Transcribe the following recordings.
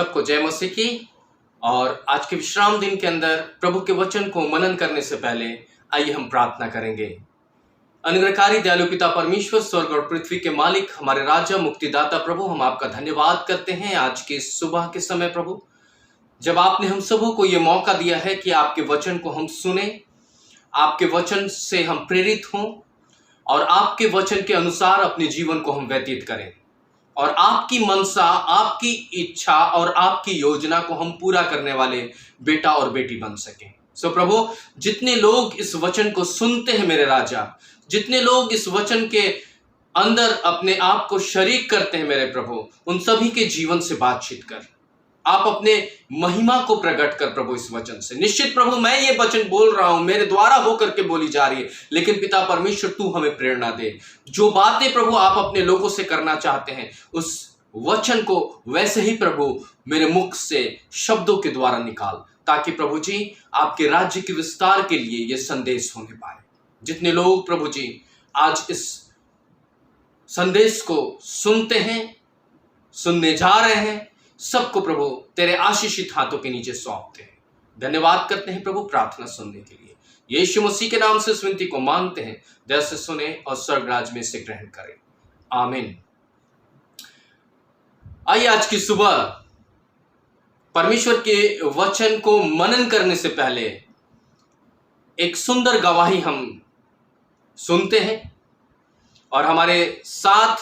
सबको जय मसीह की। और आज के विश्राम दिन के अंदर प्रभु के वचन को मनन करने से पहले आइए हम प्रार्थना करेंगे। अनुग्रहकारी दयालु पिता परमेश्वर, स्वर्ग और पृथ्वी के मालिक, हमारे राजा मुक्तिदाता प्रभु, हम आपका धन्यवाद करते हैं आज के सुबह के समय प्रभु, जब आपने हम सबों को ये मौका दिया है कि आपके वचन को हम सुने, आपके वचन से हम प्रेरित हों और आपके वचन के अनुसार अपने जीवन को हम व्यतीत करें और आपकी मनसा, आपकी इच्छा और आपकी योजना को हम पूरा करने वाले बेटा और बेटी बन सकें। सो प्रभु, जितने लोग इस वचन को सुनते हैं मेरे राजा, जितने लोग इस वचन के अंदर अपने आप को शरीक करते हैं मेरे प्रभु, उन सभी के जीवन से बातचीत कर, आप अपने महिमा को प्रकट कर प्रभु इस वचन से। निश्चित प्रभु, मैं ये वचन बोल रहा हूं, मेरे द्वारा होकर के बोली जा रही है, लेकिन पिता परमेश्वर तू हमें प्रेरणा दे। जो बातें प्रभु आप अपने लोगों से करना चाहते हैं, उस वचन को वैसे ही प्रभु मेरे मुख से शब्दों के द्वारा निकाल, ताकि प्रभु जी आपके राज्य के विस्तार के लिए यह संदेश होने पाए। जितने लोग प्रभु जी आज इस संदेश को सुनते हैं, सुनने जा रहे हैं, सबको प्रभु तेरे आशीषित हाथों के नीचे सौंपते हैं। धन्यवाद करते हैं प्रभु प्रार्थना सुनने के लिए। यीशु मसीह के नाम से इस विनती को मांगते हैं, दया से सुने और स्वर्ग राज में से ग्रहण करें। आमीन। आइए आज की सुबह परमेश्वर के वचन को मनन करने से पहले एक सुंदर गवाही हम सुनते हैं और हमारे साथ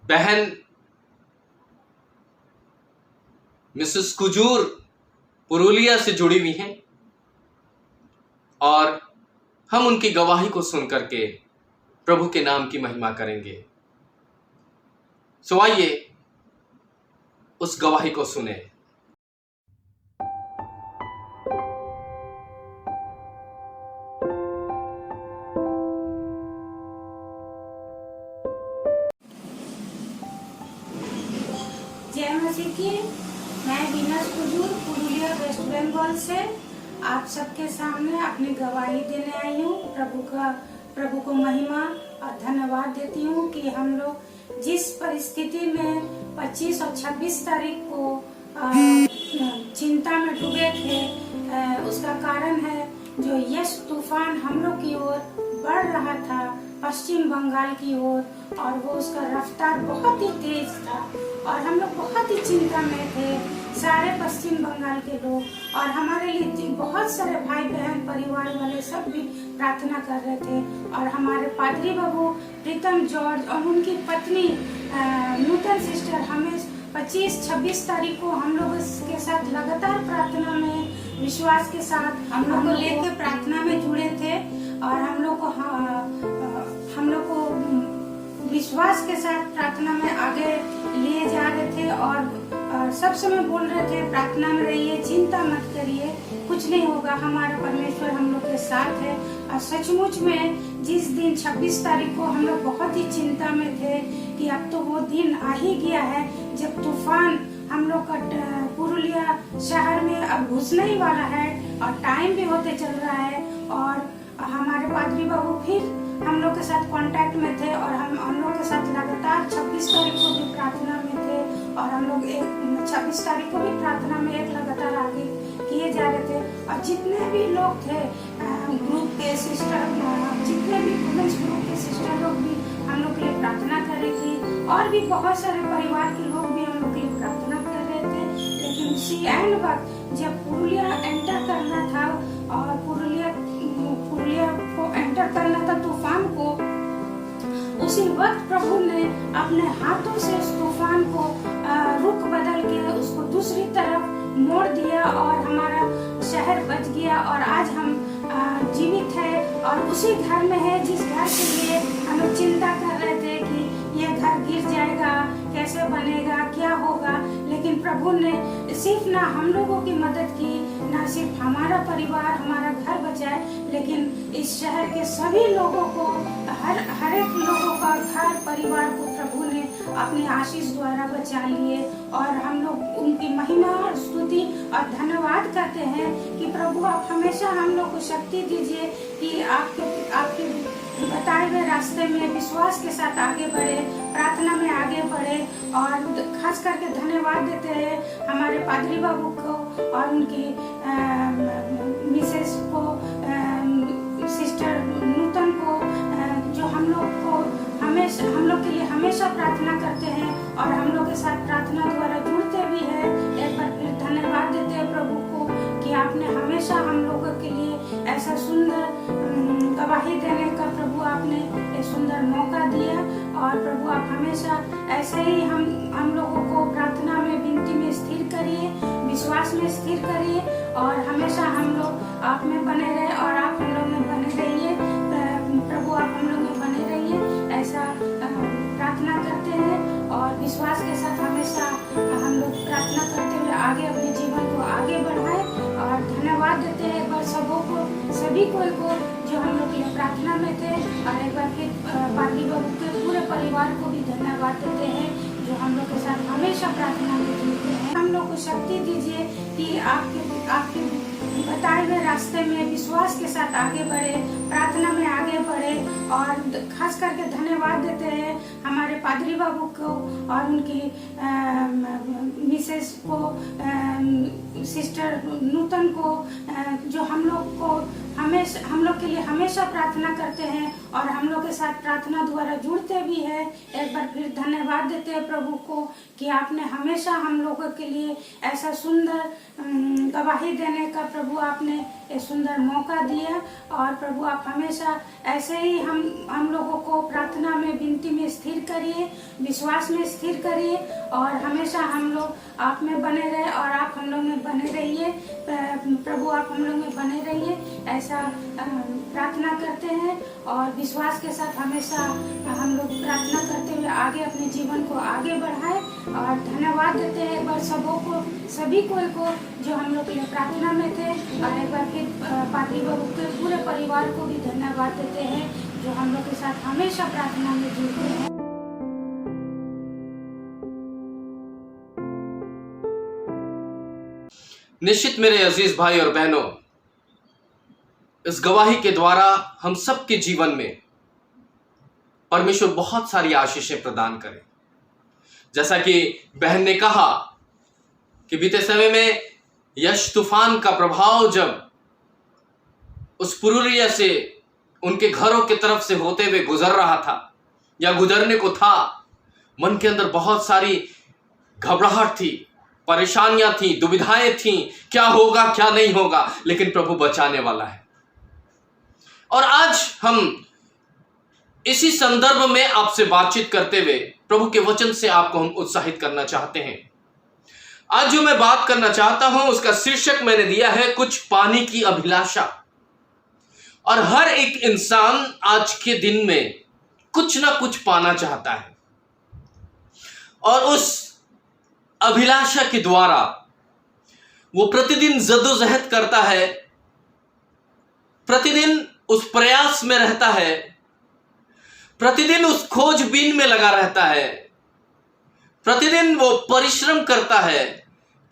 बहन मिसेस कुजूर पुरुलिया से जुड़ी हुई हैं और हम उनकी गवाही को सुनकर के प्रभु के नाम की महिमा करेंगे। सो आइए उस गवाही को सुने। जय मसीह की। मैं वीनस कुजूर पुरुलिया वेस्ट बंगाल से आप सबके सामने अपनी गवाही देने आई हूँ। प्रभु को महिमा और धन्यवाद देती हूँ कि हम लोग जिस परिस्थिति में 25 और 26 तारीख को चिंता में डूबे थे, उसका कारण है जो यश तूफान हम लोग की ओर बढ़ रहा था, पश्चिम बंगाल की ओर, और वो उसका रफ्तार बहुत ही तेज था और हम लोग बहुत ही चिंता में थे, सारे पश्चिम बंगाल के लोग, और हमारे लिए बहुत सारे भाई बहन परिवार वाले सब भी प्रार्थना कर रहे थे। और हमारे पादरी बाबू प्रीतम जॉर्ज और उनकी पत्नी नूतन सिस्टर हमें 25-26 तारीख को हम लोग के साथ लगातार प्रार्थना में विश्वास के साथ हम लोग को लेकर प्रार्थना में जुड़े थे और हम लोग को विश्वास के साथ प्रार्थना में आगे लिए जा रहे थे और सब समय बोल रहे थे प्रार्थना में रहिए, चिंता मत करिए, कुछ नहीं होगा, हमारा परमेश्वर हम लोग के साथ है। और सचमुच में जिस दिन 26 तारीख को हम लोग बहुत ही चिंता में थे कि अब तो वो दिन आ ही गया है जब तूफान हम लोग का पुरुलिया शहर में अब घुसने ही वाला है और टाइम भी होते चल रहा है। और हमारे पादरी बाबू फिर हम लोग के साथ कांटेक्ट में थे और हम लोग के साथ लगातार 26 तारीख को भी प्रार्थना में थे और हम लोग 26 तारीख को भी प्रार्थना में एक लगातार आगे किए जा रहे थे। और जितने भी लोग थे ग्रुप के सिस्टर, जितने भी वुमेन्स ग्रुप के सिस्टर लोग भी हम लोग के लिए प्रार्थना कर रही थी और भी बहुत सारे परिवार के लोग भी हम लोग के लिए प्रार्थना कर रहे थे। लेकिन उसी एंड वक्त जब पुरुलिया एंटर करना था और पुरुलिया को एंटर करना था तूफान को, उसी वक्त प्रभु ने अपने हाथों से उस तूफान को रुख बदल के उसको दूसरी तरफ मोड़ दिया और हमारा शहर बच गया और आज हम जीवित है और उसी घर में है जिस घर के लिए हम लोग चिंता कर रहे थे कि यह घर गिर जाएगा, कैसे बनेगा, क्या होगा। लेकिन प्रभु ने सिर्फ ना हम लोगों की मदद की, ना सिर्फ हमारा परिवार, हमारा घर बचाए, लेकिन इस शहर के सभी लोगों को, हर एक लोगों का घर परिवार को प्रभु ने अपने आशीष द्वारा बचा लिए। और हम लोग उनकी महिमा और स्तुति और धन्यवाद करते हैं कि प्रभु आप हमेशा हम लोग को शक्ति दीजिए कि आपके बताए हुए रास्ते में विश्वास के साथ आगे बढ़े, प्रार्थना में आगे बढ़े। और खास करके धन्यवाद देते हैं हमारे पादरी बाबू को और उनकी मिसेस को, सिस्टर नूतन को, जो हम लोग के लिए हमेशा प्रार्थना करते हैं और हम लोग के साथ प्रार्थना द्वारा जुड़ते भी हैं। एक बार फिर धन्यवाद देते हैं प्रभु को कि आपने हमेशा हम लोगों के लिए ऐसा सुंदर गवाही देने का प्रभु आपने एक सुंदर मौका दिया। और प्रभु आप हमेशा ऐसे ही हम लोगों को प्रार्थना में, विनती में स्थिर करिए, विश्वास में स्थिर करिए और हमेशा हम लोग आप में बने रहे और आप हम लोग में बने रहिए। प्रभु आप हम लोग में बने रहिए, ऐसा प्रार्थना करते हैं और विश्वास के साथ हमेशा हम लोग प्रार्थना करते हुए आगे अपने जीवन को आगे बढ़ाए। और धन्यवाद देते हैं एक बार सभी को जो हम लोग के लिए प्रार्थना में थे। और एक बार फिर पादरी बाबू के पूरे परिवार को भी धन्यवाद देते हैं जो हम लोग के साथ हमेशा प्रार्थना में जुड़ते हैं। हम लोग को शक्ति दीजिए कि आपके बताए हुए रास्ते में विश्वास के साथ आगे बढ़े, प्रार्थना में आगे बढ़े। और खास करके धन्यवाद देते हैं हमारे पादरी बाबू को और उनकी मिसेस को, सिस्टर नूतन को, जो हम लोग के लिए हमेशा प्रार्थना करते हैं और हम लोग के साथ प्रार्थना द्वारा जुड़ते भी हैं। एक बार फिर धन्यवाद देते हैं प्रभु को कि आपने हमेशा हम लोगों के लिए ऐसा सुंदर गवाही देने का प्रभु आपने एक सुंदर मौका दिया। और प्रभु आप हमेशा ऐसे ही हम लोगों को प्रार्थना में, विनती में स्थिर करिए, विश्वास में स्थिर करिए और हमेशा हम लोग आप में बने रहे और आप हम लोग में बने रहिए। प्रभु आप हम लोग में बने रहिए, ऐसा प्रार्थना करते हैं और विश्वास के साथ हमेशा हम लोग प्रार्थना करते हुए आगे अपने जीवन को आगे बढ़ाए। और धन्यवाद देते हैं एक बार सभी को जो हम लोग के लिए प्रार्थना में थे। और एक बार फिर पादरी बाबू के पूरे परिवार को भी धन्यवाद देते हैं जो हम लोग के साथ हमेशा प्रार्थना में जुड़ते हैं। निश्चित मेरे अजीज भाई और बहनों, इस गवाही के द्वारा हम सबके जीवन में परमेश्वर बहुत सारी आशीषें प्रदान करे। जैसा कि बहन ने कहा कि बीते समय में यश तूफान का प्रभाव जब उस पुरुलिया से उनके घरों की तरफ से होते हुए गुजर रहा था या गुजरने को था, मन के अंदर बहुत सारी घबराहट थी, परेशानियां थी, दुविधाएं थी, क्या होगा क्या नहीं होगा, लेकिन प्रभु बचाने वाला है। और आज हम इसी संदर्भ में आपसे बातचीत करते हुए प्रभु के वचन से आपको हम उत्साहित करना चाहते हैं। आज जो मैं बात करना चाहता हूं उसका शीर्षक मैंने दिया है कुछ पाने की अभिलाषा। और हर एक इंसान आज के दिन में कुछ ना कुछ पाना चाहता है और उस अभिलाषा के द्वारा वो प्रतिदिन जद्दोजहद करता है, प्रतिदिन उस प्रयास में रहता है, प्रतिदिन उस खोजबीन में लगा रहता है, प्रतिदिन वो परिश्रम करता है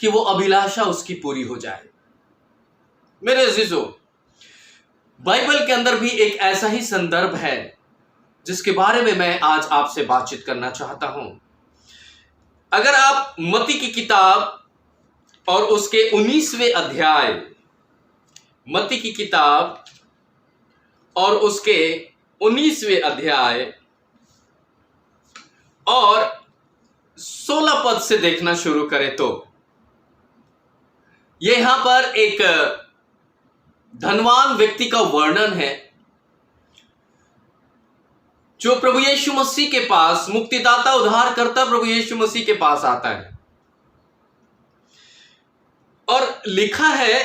कि वो अभिलाषा उसकी पूरी हो जाए। मेरे अजीजों, बाइबल के अंदर भी एक ऐसा ही संदर्भ है जिसके बारे में मैं आज आपसे बातचीत करना चाहता हूं। अगर आप मत्ती की किताब और उसके 19वें अध्याय, मत्ती की किताब और उसके 19वें अध्याय और 16 पद से देखना शुरू करें तो यहां पर एक धनवान व्यक्ति का वर्णन है जो प्रभु यीशु मसीह के पास, मुक्तिदाता उद्धारकर्ता प्रभु यीशु मसीह के पास आता है और लिखा है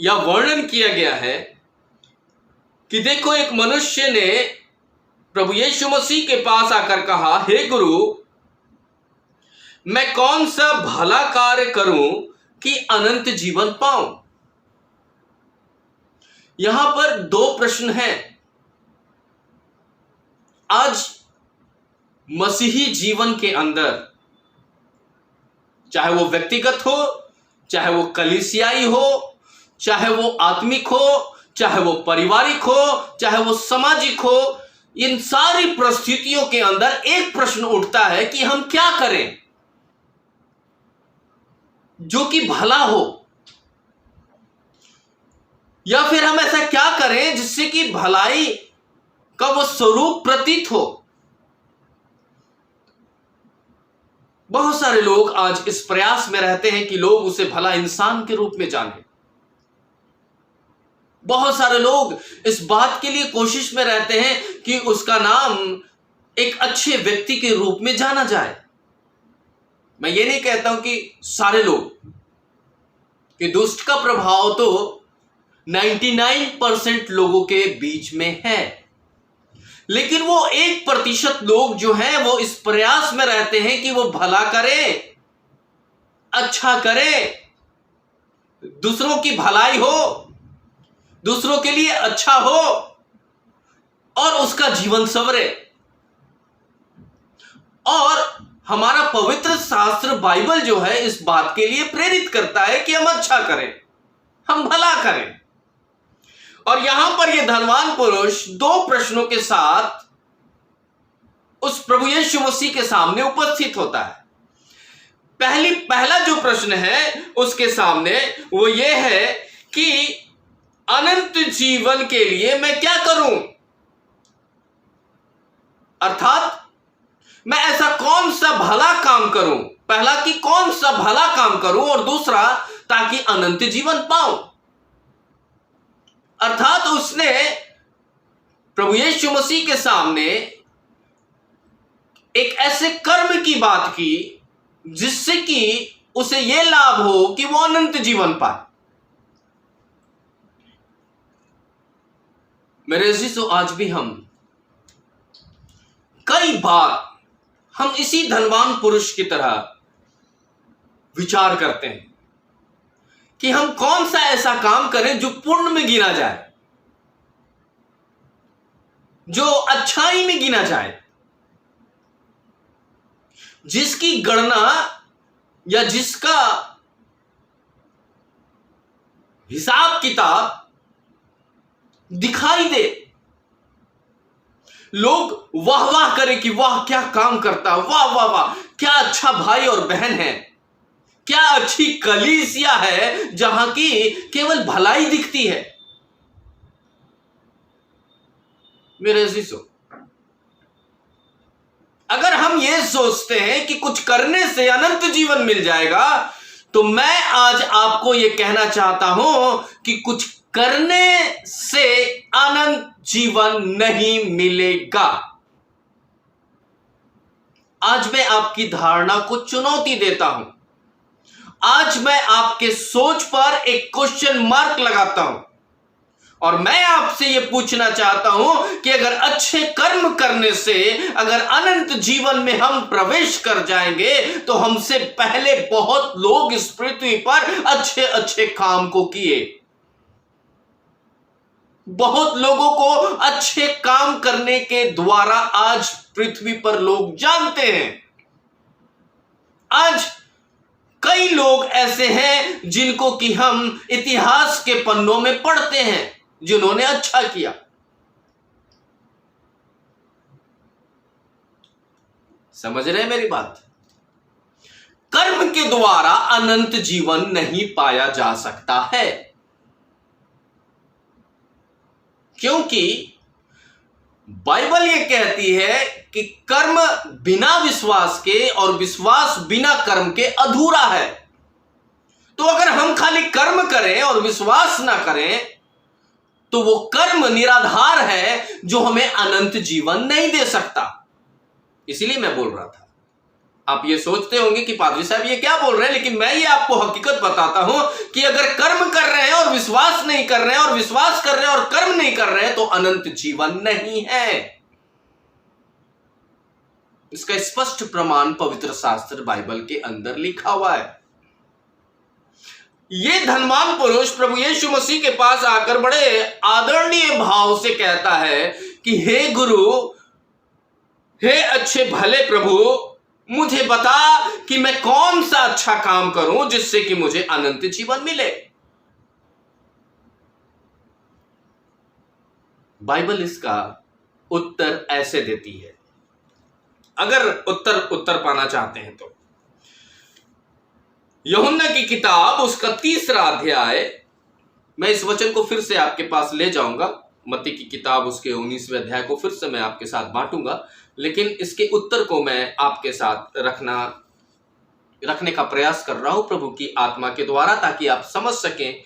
या वर्णन किया गया है कि देखो एक मनुष्य ने प्रभु यीशु मसीह के पास आकर कहा, हे गुरु, मैं कौन सा भला कार्य करूं कि अनंत जीवन पाऊं। यहां पर दो प्रश्न हैं। आज मसीही जीवन के अंदर, चाहे वो व्यक्तिगत हो, चाहे वो कलीसियाई हो, चाहे वो आत्मिक हो, चाहे वो पारिवारिक हो, चाहे वो सामाजिक हो, इन सारी परिस्थितियों के अंदर एक प्रश्न उठता है कि हम क्या करें जो कि भला हो, या फिर हम ऐसा क्या करें जिससे कि भलाई का वो स्वरूप प्रतीत हो। बहुत सारे लोग आज इस प्रयास में रहते हैं कि लोग उसे भला इंसान के रूप में जानें। बहुत सारे लोग इस बात के लिए कोशिश में रहते हैं कि उसका नाम एक अच्छे व्यक्ति के रूप में जाना जाए। मैं ये नहीं कहता हूं कि सारे लोग, कि दुष्ट का प्रभाव तो 99% लोगों के बीच में है, लेकिन वो 1% लोग जो हैं वो इस प्रयास में रहते हैं कि वो भला करे, अच्छा करे, दूसरों की भलाई हो, दूसरों के लिए अच्छा हो और उसका जीवन संवरे। और हमारा पवित्र शास्त्र बाइबल जो है इस बात के लिए प्रेरित करता है कि हम अच्छा करें, हम भला करें। और यहां पर यह धनवान पुरुष 2 प्रश्नों के साथ उस प्रभु यीशु मसीह के सामने उपस्थित होता है। पहला जो प्रश्न है उसके सामने वो ये है कि अनंत जीवन के लिए मैं क्या करूं, अर्थात मैं ऐसा कौन सा भला काम करूं। पहला कि कौन सा भला काम करूं, और दूसरा ताकि अनंत जीवन पाऊं। अर्थात उसने प्रभु यीशु मसीह के सामने एक ऐसे कर्म की बात की जिससे कि उसे यह लाभ हो कि वो अनंत जीवन पाए। मेरे अजीजों, आज भी हम कई बार हम इसी धनवान पुरुष की तरह विचार करते हैं कि हम कौन सा ऐसा काम करें जो पुण्य में गिना जाए, जो अच्छाई में गिना जाए, जिसकी गणना या जिसका हिसाब किताब दिखाई दे, लोग वाह वाह करें कि वाह क्या काम करता, वाह वाह वाह क्या अच्छा भाई और बहन है, क्या अच्छी कलीसिया है जहां की केवल भलाई दिखती है। मेरे अजीजों, अगर हम ये सोचते हैं कि कुछ करने से अनंत जीवन मिल जाएगा, तो मैं आज आपको यह कहना चाहता हूं कि कुछ करने से अनंत जीवन नहीं मिलेगा। आज मैं आपकी धारणा को चुनौती देता हूं। आज मैं आपके सोच पर एक क्वेश्चन मार्क लगाता हूं और मैं आपसे यह पूछना चाहता हूं कि अगर अच्छे कर्म करने से अगर अनंत जीवन में हम प्रवेश कर जाएंगे, तो हमसे पहले बहुत लोग इस पृथ्वी पर अच्छे अच्छे काम को किए। बहुत लोगों को अच्छे काम करने के द्वारा आज पृथ्वी पर लोग जानते हैं। आज कई लोग ऐसे हैं जिनको कि हम इतिहास के पन्नों में पढ़ते हैं, जिन्होंने अच्छा किया। समझ रहे हैं मेरी बात? कर्म के द्वारा अनंत जीवन नहीं पाया जा सकता है, क्योंकि बाइबल यह कहती है कि कर्म बिना विश्वास के और विश्वास बिना कर्म के अधूरा है। तो अगर हम खाली कर्म करें और विश्वास ना करें, तो वो कर्म निराधार है जो हमें अनंत जीवन नहीं दे सकता। इसीलिए मैं बोल रहा था। आप ये सोचते होंगे कि पादरी साहब ये क्या बोल रहे हैं, लेकिन मैं ये आपको हकीकत बताता हूं कि अगर कर्म कर रहे हैं और विश्वास नहीं कर रहे हैं, और विश्वास कर रहे हैं और कर्म नहीं कर रहे हैं, तो अनंत जीवन नहीं है। इसका स्पष्ट प्रमाण पवित्र शास्त्र बाइबल के अंदर लिखा हुआ है। ये धनवान पुरुष प्रभु यीशु मसीह के पास आकर बड़े आदरणीय भाव से कहता है कि हे गुरु, हे अच्छे भले प्रभु, मुझे बता कि मैं कौन सा अच्छा काम करूं जिससे कि मुझे अनंत जीवन मिले। बाइबल इसका उत्तर ऐसे देती है, अगर उत्तर पाना चाहते हैं तो। यूहन्ना की किताब उसका 3रा अध्याय, मैं इस वचन को फिर से आपके पास ले जाऊंगा। मत्ती की किताब उसके 19वें अध्याय को फिर से मैं आपके साथ बांटूंगा, लेकिन इसके उत्तर को मैं आपके साथ रखने का प्रयास कर रहा हूं प्रभु की आत्मा के द्वारा, ताकि आप समझ सकें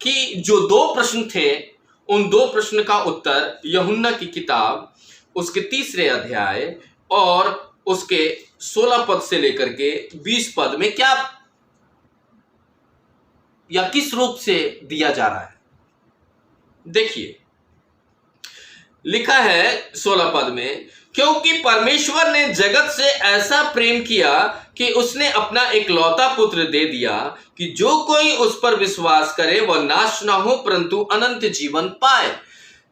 कि जो 2 प्रश्न थे उन 2 प्रश्न का उत्तर यूहन्ना की किताब उसके 3रे अध्याय और उसके 16 पद से लेकर के 20 पद में क्या या किस रूप से दिया जा रहा है। देखिए, लिखा है 16 पद में, क्योंकि परमेश्वर ने जगत से ऐसा प्रेम किया कि उसने अपना इकलौता पुत्र दे दिया कि जो कोई उस पर विश्वास करे वह नाश ना हो परंतु अनंत जीवन पाए।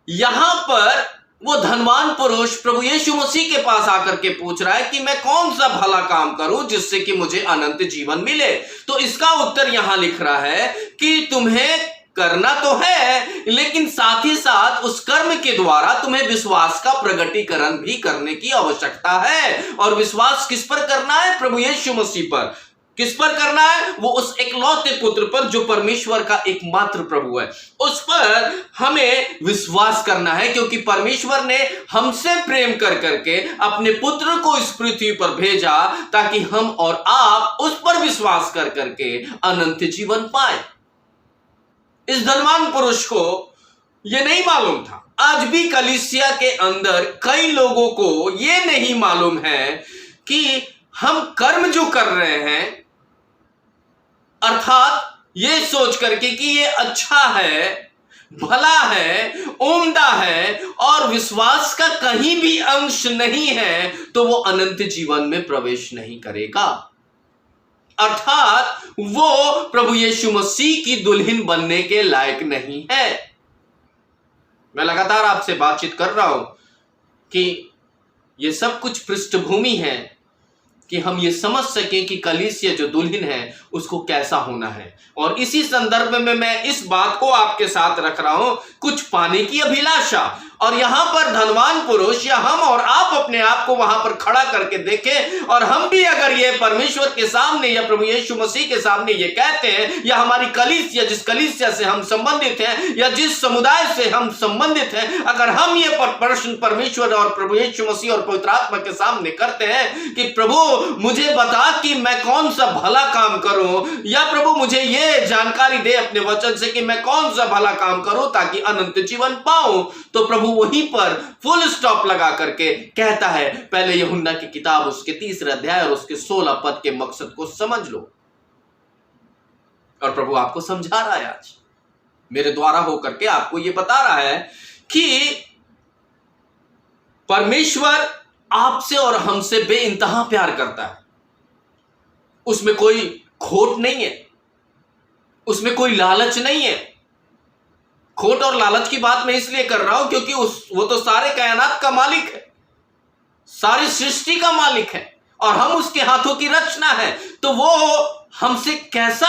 यहां पर वो धनवान पुरुष प्रभु यीशु मसीह के पास आकर के पूछ रहा है कि मैं कौन सा भला काम करूं जिससे कि मुझे अनंत जीवन मिले। तो इसका उत्तर यहां लिख रहा है कि तुम्हें करना तो है, लेकिन साथ ही साथ उस कर्म के द्वारा तुम्हें विश्वास का प्रगटीकरण भी करने की आवश्यकता है। और विश्वास किस पर करना है? प्रभु यीशु मसीह पर। किस पर करना है? वो उस इकलौते पुत्र पर जो परमेश्वर का एकमात्र प्रभु है, उस पर हमें विश्वास करना है, क्योंकि परमेश्वर ने हमसे प्रेम कर करके अपने पुत्र को इस पृथ्वी पर भेजा ताकि हम और आप उस पर विश्वास कर करके अनंत जीवन पाए। इस धनवान पुरुष को यह नहीं मालूम था। आज भी कलीसिया के अंदर कई लोगों को यह नहीं मालूम है कि हम कर्म जो कर रहे हैं, अर्थात ये सोच करके कि ये अच्छा है, भला है, उम्दा है और विश्वास का कहीं भी अंश नहीं है, तो वो अनंत जीवन में प्रवेश नहीं करेगा। अर्थात वो प्रभु यीशु मसीह की दुल्हन बनने के लायक नहीं है। मैं लगातार आपसे बातचीत कर रहा हूं कि ये सब कुछ पृष्ठभूमि है कि हम ये समझ सकें कि कलीसिया जो दुल्हन है उसको कैसा होना है। और इसी संदर्भ में मैं इस बात को आपके साथ रख रहा हूं, कुछ पाने की अभिलाषा। और यहां पर धनवान पुरुष या हम और आप अपने आप को वहां पर खड़ा करके देखें, और हम भी अगर ये परमेश्वर के सामने या प्रभु यीशु मसीह के सामने ये कहते हैं, या हमारी कलीसिया, जिस कलीसिया से हम संबंधित हैं या जिस समुदाय से हम संबंधित हैं, अगर हम ये प्रश्न परमेश्वर और प्रभु यीशु मसीह और पवित्र आत्मा के सामने करते हैं कि प्रभु मुझे बता कि मैं कौन सा भला काम करूं, या प्रभु मुझे ये जानकारी दे अपने वचन से कि मैं कौन सा भला काम करूं ताकि अनंत जीवन पाऊं, तो प्रभु वहीं पर फुल स्टॉप लगा करके कहता है, पहले यूहन्ना की किताब उसके 3रे अध्याय और उसके 16 पद के मकसद को समझ लो। और प्रभु आपको समझा रहा है, आज मेरे द्वारा होकर के आपको यह बता रहा है कि परमेश्वर आपसे और हमसे बेइंतहा प्यार करता है। उसमें कोई खोट नहीं है, उसमें कोई लालच नहीं है। खोट और लालच की बात मैं इसलिए कर रहा हूं क्योंकि वो तो सारे कायनात का मालिक है, सारी सृष्टि का मालिक है, और हम उसके हाथों की रचना है। तो वो हमसे कैसा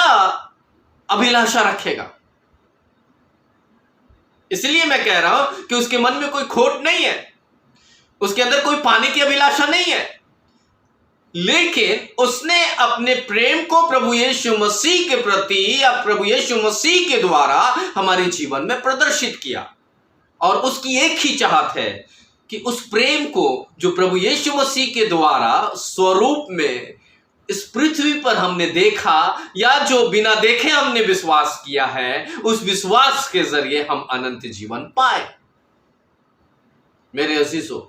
अभिलाषा रखेगा? इसलिए मैं कह रहा हूं कि उसके मन में कोई खोट नहीं है, उसके अंदर कोई पाने की अभिलाषा नहीं है, लेकिन उसने अपने प्रेम को प्रभु यीशु मसीह के प्रति या प्रभु यीशु मसीह के द्वारा हमारे जीवन में प्रदर्शित किया। और उसकी एक ही चाहत है कि उस प्रेम को जो प्रभु यीशु मसीह के द्वारा स्वरूप में इस पृथ्वी पर हमने देखा, या जो बिना देखे हमने विश्वास किया है, उस विश्वास के जरिए हम अनंत जीवन पाए। मेरे अजीजों,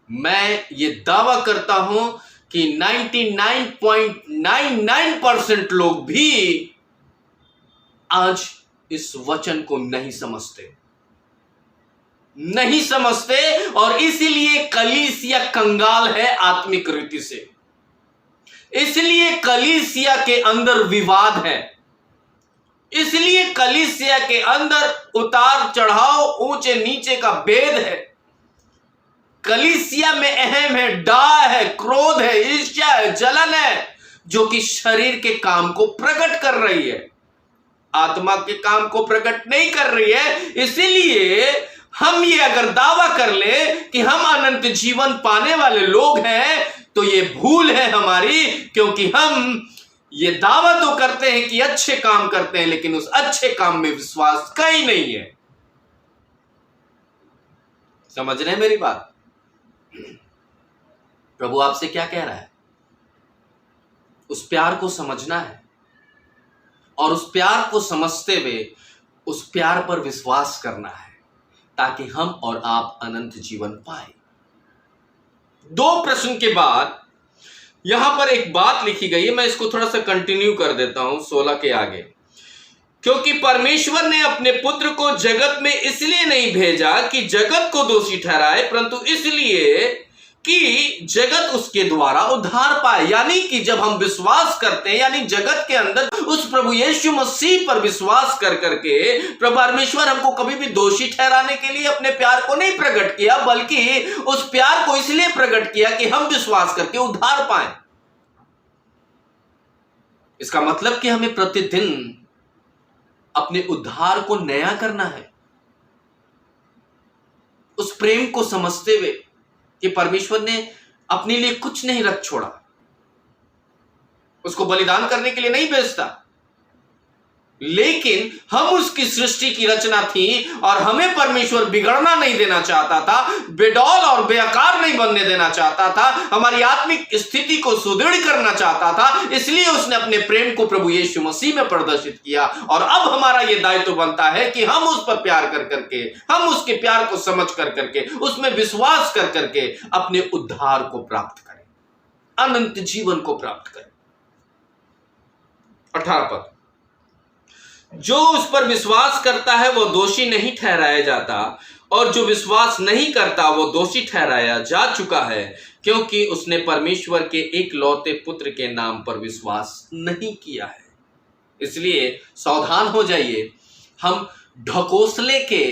मैं ये दावा करता हूं कि 99.99% लोग भी आज इस वचन को नहीं समझते, और इसीलिए कलीसिया कंगाल है आत्मिक रीति से। इसलिए कलीसिया के अंदर विवाद है, इसलिए कलीसिया के अंदर उतार चढ़ाव, ऊंचे नीचे का भेद है। कलीसिया में अहम है, डाह है, क्रोध है, ईर्ष्या है, जलन है, जो कि शरीर के काम को प्रकट कर रही है, आत्मा के काम को प्रकट नहीं कर रही है। इसीलिए हम ये अगर दावा कर ले कि हम अनंत जीवन पाने वाले लोग हैं, तो ये भूल है हमारी, क्योंकि हम ये दावा तो करते हैं कि अच्छे काम करते हैं, लेकिन उस अच्छे काम में विश्वास कहीं नहीं है। समझ रहे हैं मेरी बात? प्रभु आपसे क्या कह रहा है? उस प्यार को समझना है, और उस प्यार को समझते हुए उस प्यार पर विश्वास करना है, ताकि हम और आप अनंत जीवन पाए। 2 प्रश्न के बाद यहां पर एक बात लिखी गई है, मैं इसको थोड़ा सा कंटिन्यू कर देता हूं 16 के आगे। क्योंकि परमेश्वर ने अपने पुत्र को जगत में इसलिए नहीं भेजा कि जगत को दोषी ठहराए, परंतु इसलिए कि जगत उसके द्वारा उद्धार पाए। यानी कि जब हम विश्वास करते हैं, यानी जगत के अंदर उस प्रभु यीशु मसीह पर विश्वास कर करके प्रभु परमेश्वर हमको कभी भी दोषी ठहराने के लिए अपने प्यार को नहीं प्रकट किया, बल्कि उस प्यार को इसलिए प्रकट किया कि हम विश्वास करके उद्धार पाए। इसका मतलब कि हमें प्रतिदिन अपने उद्धार को नया करना है, उस प्रेम को समझते हुए कि परमेश्वर ने अपने लिए कुछ नहीं रख छोड़ा, उसको बलिदान करने के लिए नहीं भेजता, लेकिन हम उसकी सृष्टि की रचना थी और हमें परमेश्वर बिगड़ना नहीं देना चाहता था, बेडौल और बेआकार नहीं बनने देना चाहता था, हमारी आत्मिक स्थिति को सुदृढ़ करना चाहता था। इसलिए उसने अपने प्रेम को प्रभु यीशु मसीह में प्रदर्शित किया, और अब हमारा यह दायित्व बनता है कि हम उस पर प्यार कर करके, हम उसके प्यार को समझ कर करके, उसमें विश्वास कर करके अपने उद्धार को प्राप्त करें, अनंत जीवन को प्राप्त करें। 18 पद, जो उस पर विश्वास करता है वो दोषी नहीं ठहराया जाता, और जो विश्वास नहीं करता वो दोषी ठहराया जा चुका है, क्योंकि उसने परमेश्वर के एकलौते पुत्र के नाम पर विश्वास नहीं किया है। इसलिए सावधान हो जाइए, हम ढकोसले के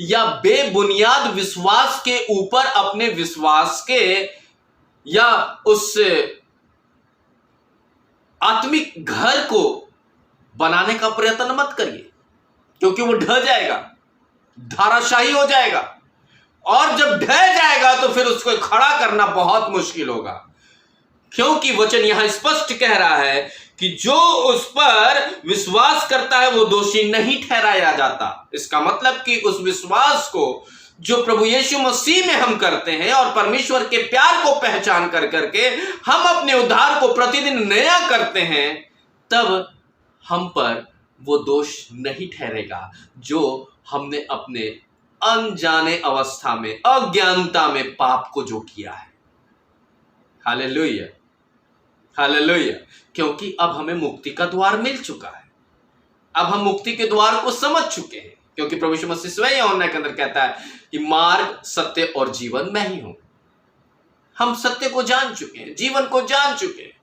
या बेबुनियाद विश्वास के ऊपर अपने विश्वास के या उस आत्मिक घर को बनाने का प्रयत्न मत करिए, क्योंकि वो ढह जाएगा, धाराशाही हो जाएगा, और जब ढह जाएगा तो फिर उसको खड़ा करना बहुत मुश्किल होगा। क्योंकि वचन यहां स्पष्ट कह रहा है कि जो उस पर विश्वास करता है वो दोषी नहीं ठहराया जाता। इसका मतलब कि उस विश्वास को जो प्रभु यीशु मसीह में हम करते हैं और परमेश्वर के प्यार को पहचान कर करके हम अपने उद्धार को प्रतिदिन नया करते हैं, तब हम पर वो दोष नहीं ठहरेगा जो हमने अपने अनजाने अवस्था में, अज्ञानता में पाप को जो किया है। Hallelujah, hallelujah. क्योंकि अब हमें मुक्ति का द्वार मिल चुका है, अब हम मुक्ति के द्वार को समझ चुके हैं, क्योंकि प्रभु यीशु मसीह स्वयं यूहन्ना के अंदर कहता है कि मार्ग, सत्य और जीवन मैं ही हूं। हम सत्य को जान चुके हैं, जीवन को जान चुके हैं।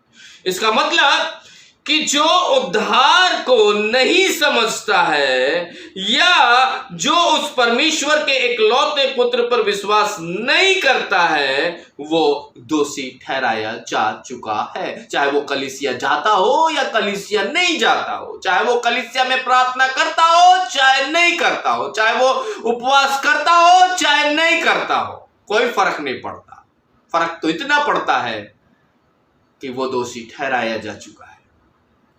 इसका मतलब कि जो उद्धार को नहीं समझता है या जो उस परमेश्वर के एकलौते पुत्र पर विश्वास नहीं करता है, वो दोषी ठहराया जा चुका है। चाहे वो कलीसिया जाता हो या कलीसिया नहीं जाता हो, चाहे वो कलीसिया में प्रार्थना करता हो चाहे नहीं करता हो, चाहे वो उपवास करता हो चाहे नहीं करता हो, कोई फर्क नहीं पड़ता। फर्क तो इतना पड़ता है कि वो दोषी ठहराया जा चुका है,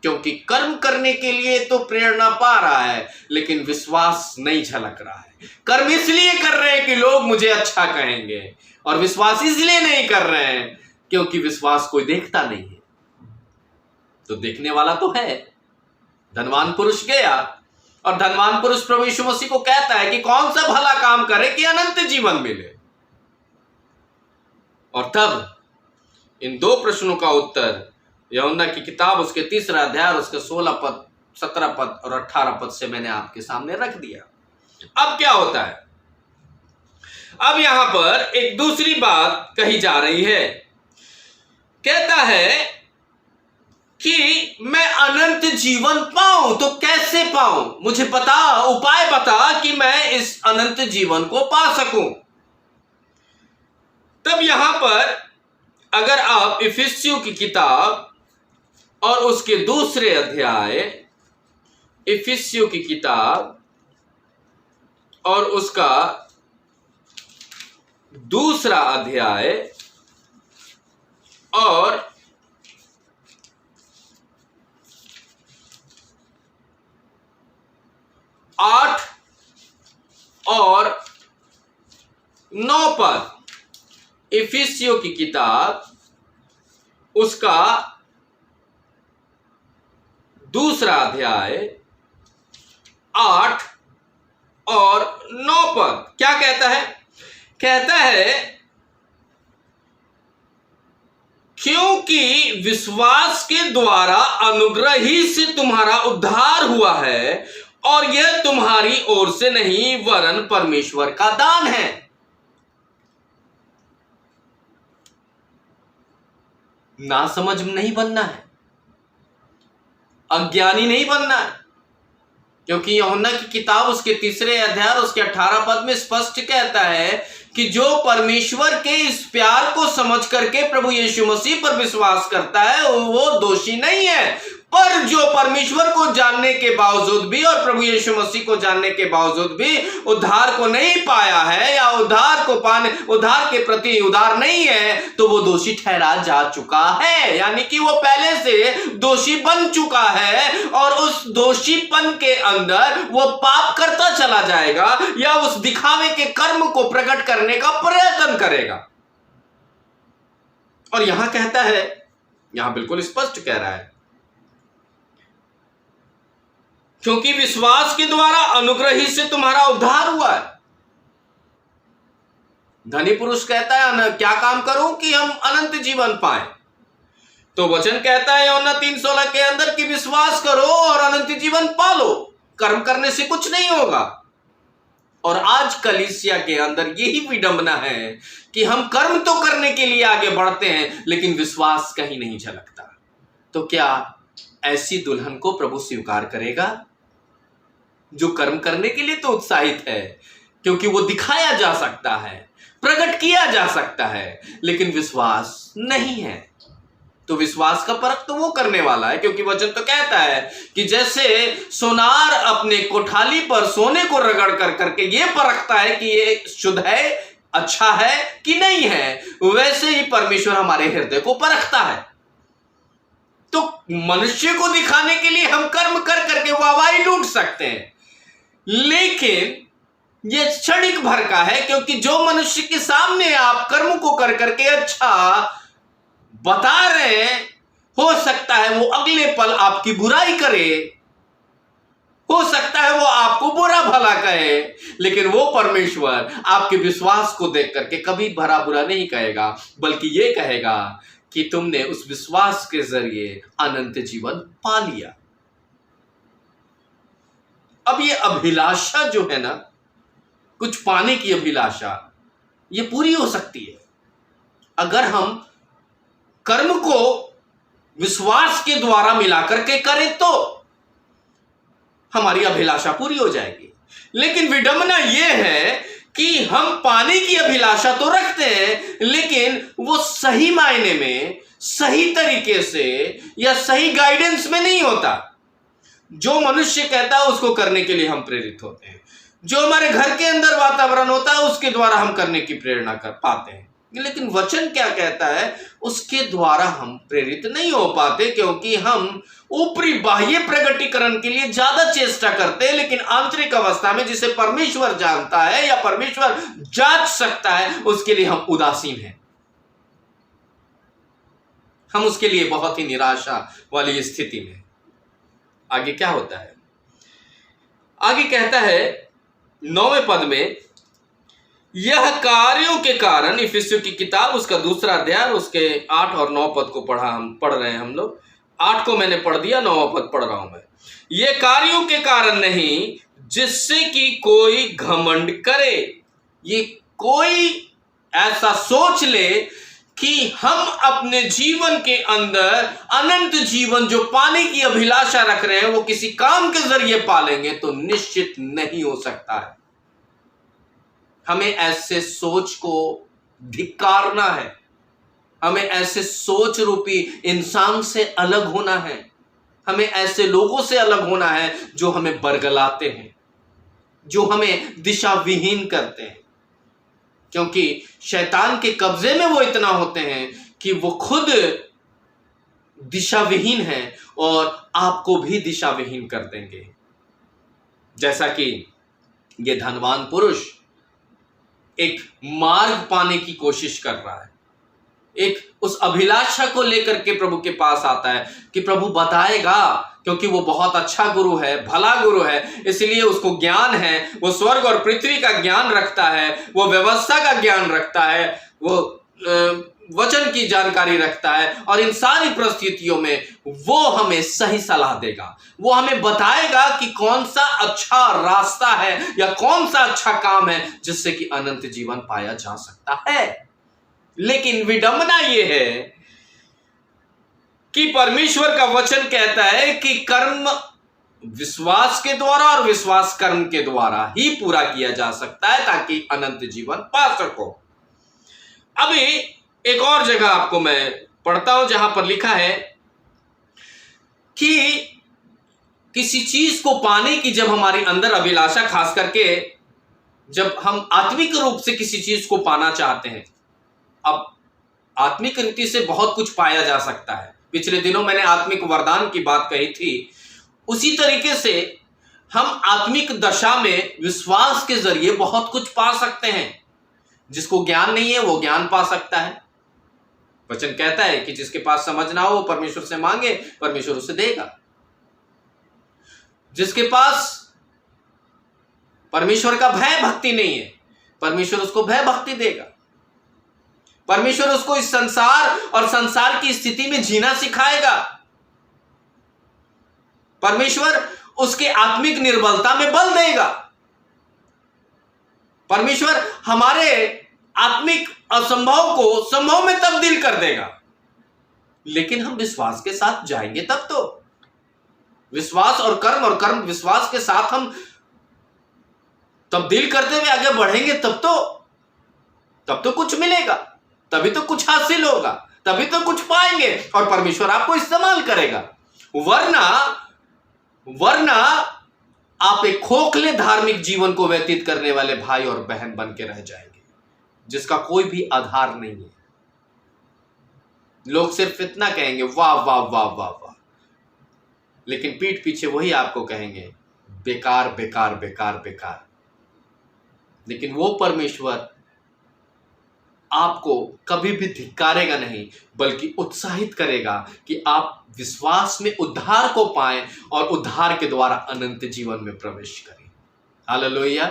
क्योंकि कर्म करने के लिए तो प्रेरणा पा रहा है, लेकिन विश्वास नहीं झलक रहा है। कर्म इसलिए कर रहे हैं कि लोग मुझे अच्छा कहेंगे, और विश्वास इसलिए नहीं कर रहे हैं क्योंकि विश्वास कोई देखता नहीं है। तो देखने वाला तो है। धनवान पुरुष गया और धनवान पुरुष प्रभु यीशु मसीह को कहता है कि कौन सा भला काम करे कि अनंत जीवन मिले। और तब इन 2 प्रश्नों का उत्तर यूहन्ना की किताब उसके 3रा अध्याय उसके 16 पद, 17 पद और 18 पद से मैंने आपके सामने रख दिया। अब क्या होता है? अब यहां पर एक दूसरी बात कही जा रही है। कहता है कि मैं अनंत जीवन पाऊं, तो कैसे पाऊं? मुझे बता, उपाय बता कि मैं इस अनंत जीवन को पा सकूं। तब यहां पर अगर आप इफिसियों की किताब और उसके दूसरे अध्याय, इफिसियों की किताब और उसका दूसरा अध्याय और आठ और 9 पद, इफिसियों की किताब उसका दूसरा अध्याय 8 और 9 पद क्या कहता है? कहता है क्योंकि विश्वास के द्वारा अनुग्रह ही से तुम्हारा उद्धार हुआ है और यह तुम्हारी ओर से नहीं वरन परमेश्वर का दान है। ना समझ नहीं बनना है, अज्ञानी नहीं बनना है, क्योंकि यूहन्ना की किताब उसके तीसरे अध्याय उसके 18 पद में स्पष्ट कहता है कि जो परमेश्वर के इस प्यार को समझ करके प्रभु यीशु मसीह पर विश्वास करता है वो दोषी नहीं है। पर जो परमेश्वर को जानने के बावजूद भी और प्रभु यीशु मसीह को जानने के बावजूद भी उद्धार को नहीं पाया है या उद्धार को पाने, उद्धार के प्रति उदार नहीं है, तो वो दोषी ठहरा जा चुका है। यानी कि वो पहले से दोषी बन चुका है और उस दोषीपन के अंदर वो पाप करता चला जाएगा या उस दिखावे के कर्म को प्रकट करने का प्रयत्न करेगा। और यहां कहता है, यहां बिल्कुल स्पष्ट कह रहा है, क्योंकि विश्वास के द्वारा अनुग्रह ही से तुम्हारा उद्धार हुआ है। धनी पुरुष कहता है क्या काम करूं कि हम अनंत जीवन पाएं? तो वचन कहता है यूहन्ना 3:16 के अंदर कि विश्वास करो और अनंत जीवन पालो, कर्म करने से कुछ नहीं होगा। और आज कलीसिया के अंदर यही विडंबना है कि हम कर्म तो करने के लिए आगे बढ़ते हैं लेकिन विश्वास कहीं नहीं झलकता। तो क्या ऐसी दुल्हन को प्रभु स्वीकार करेगा जो कर्म करने के लिए तो उत्साहित है, क्योंकि वो दिखाया जा सकता है, प्रकट किया जा सकता है, लेकिन विश्वास नहीं है? तो विश्वास का परख तो वो करने वाला है, क्योंकि वचन तो कहता है कि जैसे सोनार अपने कोठाली पर सोने को रगड़ कर करके ये परखता है कि ये शुद्ध है, अच्छा है कि नहीं है, वैसे ही परमेश्वर हमारे हृदय को परखता है। तो मनुष्य को दिखाने के लिए हम कर्म कर करके वाहवाही लूट सकते हैं, लेकिन यह क्षणिक भर का है, क्योंकि जो मनुष्य के सामने आप कर्म को कर करके अच्छा बता रहे हैं, हो सकता है वो अगले पल आपकी बुराई करे, हो सकता है वो आपको बुरा भला कहे, लेकिन वो परमेश्वर आपके विश्वास को देख करके कभी भरा बुरा नहीं कहेगा, बल्कि ये कहेगा कि तुमने उस विश्वास के जरिए अनंत जीवन पा लिया। अब ये अभिलाषा जो है ना, कुछ पाने की अभिलाषा, ये पूरी हो सकती है अगर हम कर्म को विश्वास के द्वारा मिलाकर के करें, तो हमारी अभिलाषा पूरी हो जाएगी। लेकिन विडंबना यह है कि हम पाने की अभिलाषा तो रखते हैं, लेकिन वो सही मायने में, सही तरीके से या सही गाइडेंस में नहीं होता। जो मनुष्य कहता है उसको करने के लिए हम प्रेरित होते हैं, जो हमारे घर के अंदर वातावरण होता है उसके द्वारा हम करने की प्रेरणा कर पाते हैं, लेकिन वचन क्या कहता है उसके द्वारा हम प्रेरित नहीं हो पाते, क्योंकि हम ऊपरी बाह्य प्रकटीकरण के लिए ज्यादा चेष्टा करते हैं, लेकिन आंतरिक अवस्था में जिसे परमेश्वर जानता है या परमेश्वर जांच सकता है, उसके लिए हम उदासीन हैं। हम उसके लिए बहुत ही निराशा वाली स्थिति में। आगे क्या होता है? आगे कहता है 9वें पद में, यह कार्यों के कारण, इफिसियों की किताब उसका दूसरा अध्याय उसके 8 और 9 पद को पढ़ रहे हैं हम लोग। 8 को मैंने पढ़ दिया, 9वां पद पढ़ रहा हूं मैं। ये कार्यों के कारण नहीं जिससे कि कोई घमंड करे। ये कोई ऐसा सोच ले कि हम अपने जीवन के अंदर अनंत जीवन जो पाने की अभिलाषा रख रहे हैं वो किसी काम के जरिए पालेंगे, तो निश्चित नहीं हो सकता है। हमें ऐसे सोच को धिक्कारना है, हमें ऐसे सोच रूपी इंसान से अलग होना है, हमें ऐसे लोगों से अलग होना है जो हमें बरगलाते हैं, जो हमें दिशा विहीन करते हैं। क्योंकि शैतान के कब्जे में वो इतना होते हैं कि वो खुद दिशा विहीन है और आपको भी दिशा विहीन कर देंगे। जैसा कि ये धनवान पुरुष एक मार्ग पाने की कोशिश कर रहा है, एक उस अभिलाषा को लेकर के प्रभु के पास आता है कि प्रभु बताएगा, क्योंकि वो बहुत अच्छा गुरु है, भला गुरु है, इसलिए उसको ज्ञान है, वो स्वर्ग और पृथ्वी का ज्ञान रखता है, वो व्यवस्था का ज्ञान रखता है, वो वचन की जानकारी रखता है, और इन सारी परिस्थितियों में वो हमें सही सलाह देगा, वो हमें बताएगा कि कौन सा अच्छा रास्ता है या कौन सा अच्छा काम है जिससे कि अनंत जीवन पाया जा सकता है। लेकिन विडंबना ये है कि परमेश्वर का वचन कहता है कि कर्म विश्वास के द्वारा और विश्वास कर्म के द्वारा ही पूरा किया जा सकता है ताकि अनंत जीवन पा सको। अभी एक और जगह आपको मैं पढ़ता हूं जहां पर लिखा है कि किसी चीज को पाने की जब हमारी अंदर अभिलाषा, खास करके जब हम आत्मिक रूप से किसी चीज को पाना चाहते हैं, अब आत्मिक रीति से बहुत कुछ पाया जा सकता है। पिछले दिनों मैंने आत्मिक वरदान की बात कही थी, उसी तरीके से हम आत्मिक दशा में विश्वास के जरिए बहुत कुछ पा सकते हैं। जिसको ज्ञान नहीं है वो ज्ञान पा सकता है। वचन कहता है कि जिसके पास समझ ना हो वो परमेश्वर से मांगे, परमेश्वर उसे देगा। जिसके पास परमेश्वर का भय भक्ति नहीं है, परमेश्वर उसको भय भक्ति देगा। परमेश्वर उसको इस संसार और संसार की स्थिति में जीना सिखाएगा। परमेश्वर उसके आत्मिक निर्बलता में बल देगा। परमेश्वर हमारे आत्मिक असंभव को संभव में तब्दील कर देगा। लेकिन हम विश्वास के साथ जाएंगे तब तो। विश्वास और कर्म विश्वास के साथ हम तब्दील करते हुए आगे बढ़ेंगे तब तो कुछ मिलेगा, तभी तो कुछ हासिल होगा, तभी तो कुछ पाएंगे और परमेश्वर आपको इस्तेमाल करेगा। वरना आप एक खोखले धार्मिक जीवन को व्यतीत करने वाले भाई और बहन बन के रह जाएंगे जिसका कोई भी आधार नहीं है। लोग सिर्फ इतना कहेंगे वाह वाह वाह वाह वाह, लेकिन पीठ पीछे वही आपको कहेंगे बेकार बेकार बेकार बेकार। लेकिन वो परमेश्वर आपको कभी भी धिक्कारेगा नहीं, बल्कि उत्साहित करेगा कि आप विश्वास में उद्धार को पाएं और उद्धार के द्वारा अनंत जीवन में प्रवेश करें। Hallelujah,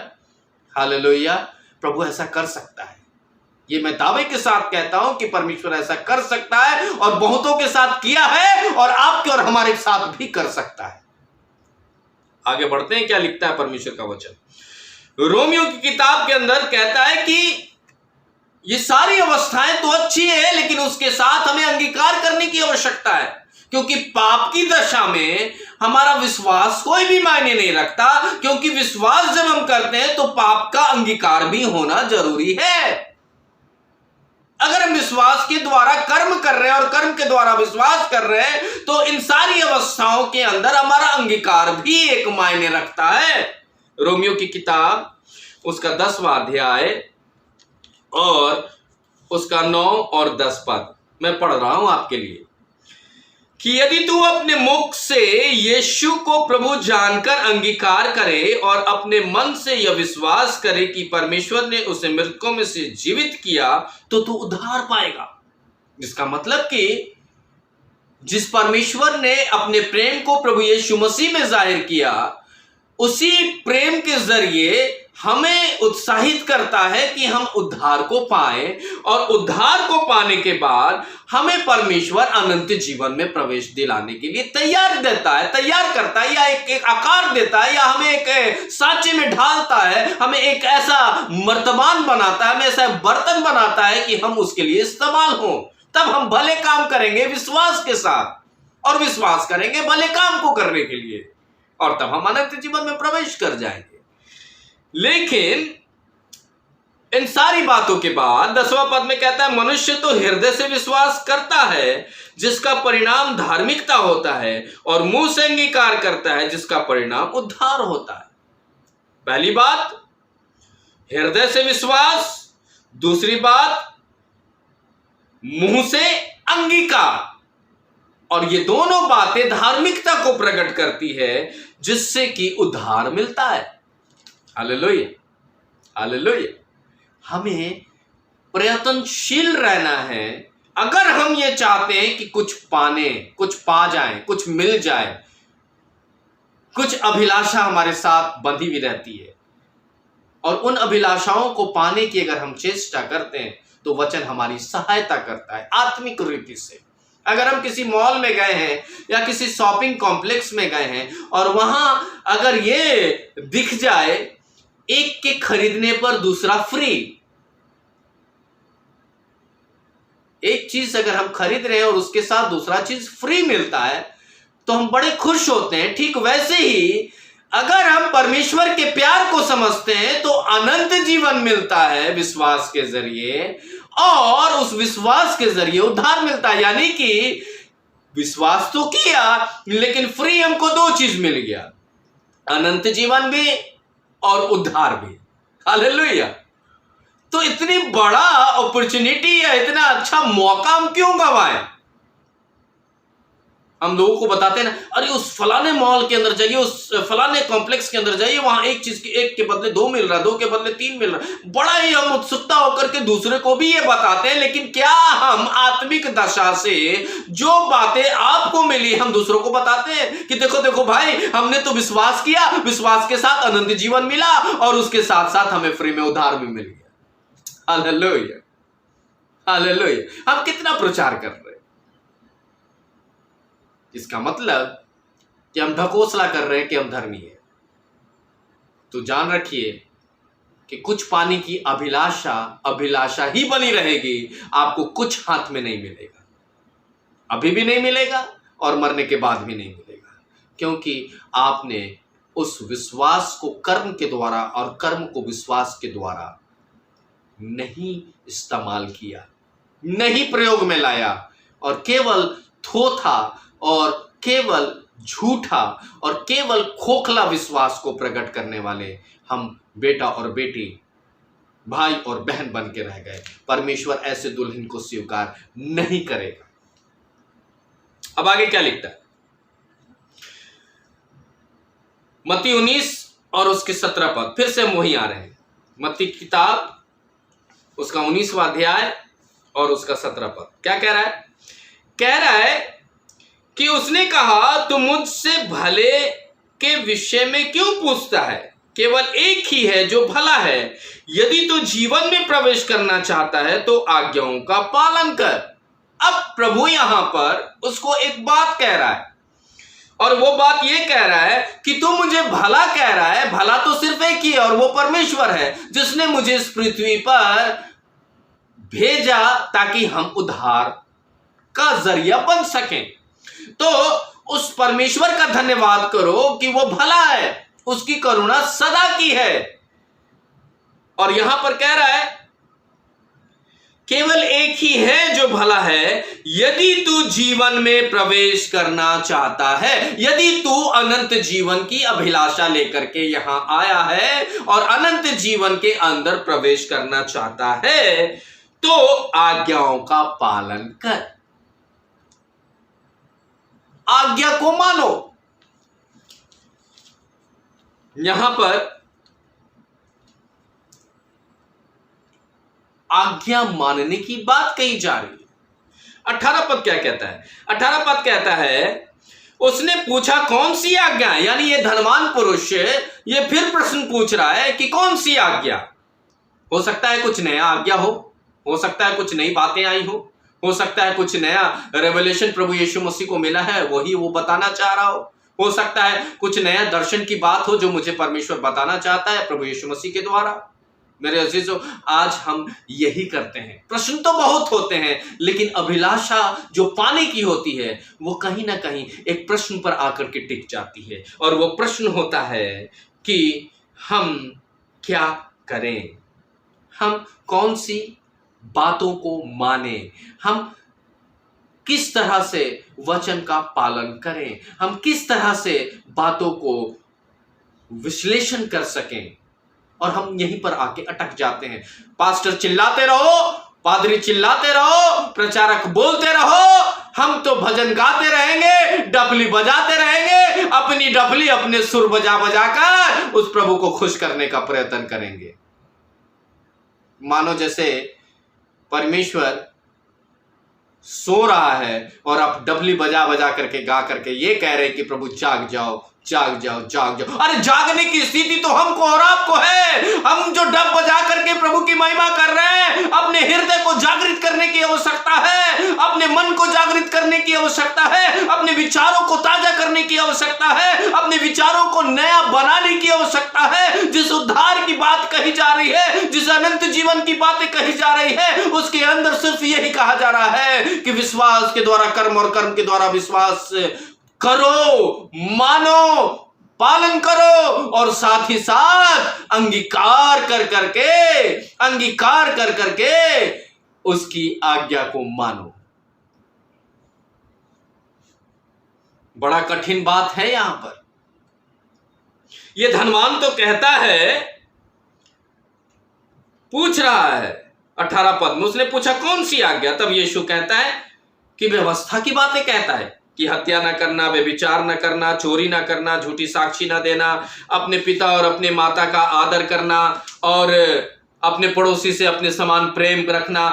hallelujah. प्रभु ऐसा कर सकता है, ये मैं दावे के साथ कहता हूं कि परमेश्वर ऐसा कर सकता है और बहुतों के साथ किया है और आपके और हमारे साथ भी कर सकता है। आगे बढ़ते हैं, क्या लिखता है परमेश्वर का वचन। रोमियो की किताब के अंदर कहता है कि ये सारी अवस्थाएं तो अच्छी है, लेकिन उसके साथ हमें अंगीकार करने की आवश्यकता है, क्योंकि पाप की दशा में हमारा विश्वास कोई भी मायने नहीं रखता। क्योंकि विश्वास जब हम करते हैं तो पाप का अंगीकार भी होना जरूरी है। अगर हम विश्वास के द्वारा कर्म कर रहे हैं और कर्म के द्वारा विश्वास कर रहे हैं तो इन सारी अवस्थाओं के अंदर हमारा अंगीकार भी एक मायने रखता है। रोमियो की किताब उसका 10वां अध्याय और उसका 9 और 10 पद मैं पढ़ रहा हूं आपके लिए कि यदि तू अपने मुख से यीशु को प्रभु जानकर अंगीकार करे और अपने मन से यह विश्वास करे कि परमेश्वर ने उसे मृतकों में से जीवित किया तो तू उद्धार पाएगा। जिसका मतलब कि जिस परमेश्वर ने अपने प्रेम को प्रभु यीशु मसीह में जाहिर किया, उसी प्रेम के जरिए हमें उत्साहित करता है कि हम उद्धार को पाएं और उद्धार को पाने के बाद हमें परमेश्वर अनंत जीवन में प्रवेश दिलाने के लिए तैयार करता है, या एक आकार देता है, या हमें एक सांचे में ढालता है, हमें एक ऐसा मर्तबान बनाता है, हमें ऐसा बर्तन बनाता है कि हम उसके लिए इस्तेमाल हों। तब हम भले काम करेंगे विश्वास के साथ और विश्वास करेंगे भले काम को करने के लिए, और तब हम अनंत जीवन में प्रवेश कर जाएंगे। लेकिन इन सारी बातों के बाद 10वां पद में कहता है, मनुष्य तो हृदय से विश्वास करता है जिसका परिणाम धार्मिकता होता है, और मुंह से अंगीकार करता है जिसका परिणाम उद्धार होता है। पहली बात हृदय से विश्वास, दूसरी बात मुंह से अंगीकार, और ये दोनों बातें धार्मिकता को प्रकट करती है जिससे कि उद्धार मिलता है। Hallelujah, hallelujah. हमें प्रयत्नशील रहना है। अगर हम ये चाहते हैं कि कुछ पाने, कुछ पा जाएं, कुछ मिल जाए, कुछ अभिलाषा हमारे साथ बंधी हुई रहती है, और उन अभिलाषाओं को पाने की अगर हम चेष्टा करते हैं तो वचन हमारी सहायता करता है आत्मिक रीति से। अगर हम किसी मॉल में गए हैं या किसी शॉपिंग कॉम्प्लेक्स में गए हैं और वहां अगर ये दिख जाए, एक के खरीदने पर दूसरा फ्री, एक चीज अगर हम खरीद रहे हैं और उसके साथ दूसरा चीज फ्री मिलता है तो हम बड़े खुश होते हैं। ठीक वैसे ही अगर हम परमेश्वर के प्यार को समझते हैं तो अनंत जीवन मिलता है विश्वास के जरिए, और उस विश्वास के जरिए उद्धार मिलता है। यानी कि विश्वास तो किया लेकिन फ्री हमको दो चीज मिल गया, अनंत जीवन भी और उद्धार भी। हालेलुया। तो इतनी बड़ा अपॉर्चुनिटी है, इतना अच्छा मौका हम क्यों गंवाएं? हम लोगों को बताते हैं ना, अरे उस फलाने मॉल के अंदर जाइए, उस फलाने कॉम्प्लेक्स के अंदर जाइए, वहां एक चीज की एक के बदले दो मिल रहा है, दो के बदले तीन मिल रहा है। बड़ा ही हम उत्सुकता होकर के दूसरे को भी ये बताते हैं, लेकिन क्या हम आत्मिक दशा से जो बातें आपको मिली हम दूसरों को बताते हैं कि देखो देखो भाई, हमने तो विश्वास किया, विश्वास के साथ अनंत जीवन मिला और उसके साथ साथ हमें फ्री में उद्धार भी मिल गया। Hallelujah, hallelujah. हम कितना प्रचार कर रहे हैं, इसका मतलब कि हम ढकोसला कर रहे हैं कि हम धर्मी है। तो जान रखिए कि कुछ पाने की अभिलाषा ही बनी रहेगी, आपको कुछ हाथ में नहीं मिलेगा, अभी भी नहीं मिलेगा और मरने के बाद भी नहीं मिलेगा, क्योंकि आपने उस विश्वास को कर्म के द्वारा और कर्म को विश्वास के द्वारा नहीं इस्तेमाल किया, नहीं प्रयोग में लाया, और केवल थोथा और केवल झूठा और केवल खोखला विश्वास को प्रकट करने वाले हम बेटा और बेटी, भाई और बहन बन के रह गए। परमेश्वर ऐसे दुल्हन को स्वीकार नहीं करेगा। अब आगे क्या लिखता है, मत्ती 19 और उसके 17 पद, फिर से हम वहीं आ रहे हैं। मत्ती की किताब उसका 19वां अध्याय और उसका 17 पद क्या कह रहा है? कह रहा है कि उसने कहा, तू मुझसे भले के विषय में क्यों पूछता है? केवल एक ही है जो भला है। यदि तू जीवन में प्रवेश करना चाहता है तो आज्ञाओं का पालन कर। अब प्रभु यहां पर उसको एक बात कह रहा है, और वो बात ये कह रहा है कि तू मुझे भला कह रहा है। भला तो सिर्फ एक ही है, और वो परमेश्वर है जिसने मुझे इस पृथ्वी पर भेजा ताकि हम उद्धार का जरिया बन सकें। तो उस परमेश्वर का धन्यवाद करो कि वो भला है, उसकी करुणा सदा की है। और यहां पर कह रहा है केवल एक ही है जो भला है। यदि तू जीवन में प्रवेश करना चाहता है, यदि तू अनंत जीवन की अभिलाषा लेकर के यहां आया है और अनंत जीवन के अंदर प्रवेश करना चाहता है, तो आज्ञाओं का पालन कर, आज्ञा को मानो। यहां पर आज्ञा मानने की बात कही जा रही है। 18 पद क्या कहता है? 18 पद कहता है, उसने पूछा कौन सी आज्ञा? यानी ये धनवान पुरुष ये फिर प्रश्न पूछ रहा है कि कौन सी आज्ञा? हो सकता है कुछ नया आज्ञा हो सकता है कुछ नई बातें आई हो सकता है कुछ नया रेवलेशन प्रभु यीशु मसीह को मिला है, वही वो बताना चाह रहा हो सकता है कुछ नया दर्शन की बात हो जो मुझे परमेश्वर बताना चाहता है प्रभु यीशु मसीह के द्वारा। मेरे अजीजों, आज हम यही करते हैं। प्रश्न तो बहुत होते हैं, लेकिन अभिलाषा जो पाने की होती है वो कहीं ना कहीं एक प्रश्न पर आकर के टिक जाती है, और वो प्रश्न होता है कि हम क्या करें। हम कौन सी बातों को माने, हम किस तरह से वचन का पालन करें, हम किस तरह से बातों को विश्लेषण कर सकें, और हम यहीं पर आके अटक जाते हैं। पास्टर चिल्लाते रहो, पादरी चिल्लाते रहो, प्रचारक बोलते रहो, हम तो भजन गाते रहेंगे, डफली बजाते रहेंगे, अपनी डफली अपने सुर बजा बजा कर उस प्रभु को खुश करने का प्रयत्न करेंगे। मानो जैसे परमेश्वर सो रहा है और आप डफली बजा बजा करके गा करके ये कह रहे हैं कि प्रभु जाग जाओ, जाग जाओ, जाग जाओ। अरे जागने की स्थिति तो हमको और आपको है। हम जो डब बजा करके प्रभु की महिमा कर रहे हैं, अपने हृदय को जागृत करने की आवश्यकता है, अपने मन को जागृत करने की आवश्यकता है, अपने विचारों को ताजा करने की आवश्यकता है, अपने विचारों को नया बनाने की आवश्यकता है। जिस उद्धार की बात कही जा रही है, जिस अनंत जीवन की बातें कही जा रही है, उसके अंदर सिर्फ यही कहा जा रहा है कि विश्वास के द्वारा कर्म और कर्म के द्वारा विश्वास करो, मानो, पालन करो, और साथ ही साथ अंगीकार कर करके उसकी आज्ञा को मानो। बड़ा कठिन बात है यहां पर। यह धनवान तो कहता है, पूछ रहा है 18 पद में, उसने पूछा कौन सी आज्ञा? तब यीशु कहता है कि व्यवस्था की बातें कहता है कि हत्या न करना, व्यभिचार न करना, चोरी न करना, झूठी साक्षी न देना, अपने पिता और अपने माता का आदर करना, और अपने पड़ोसी से अपने समान प्रेम रखना।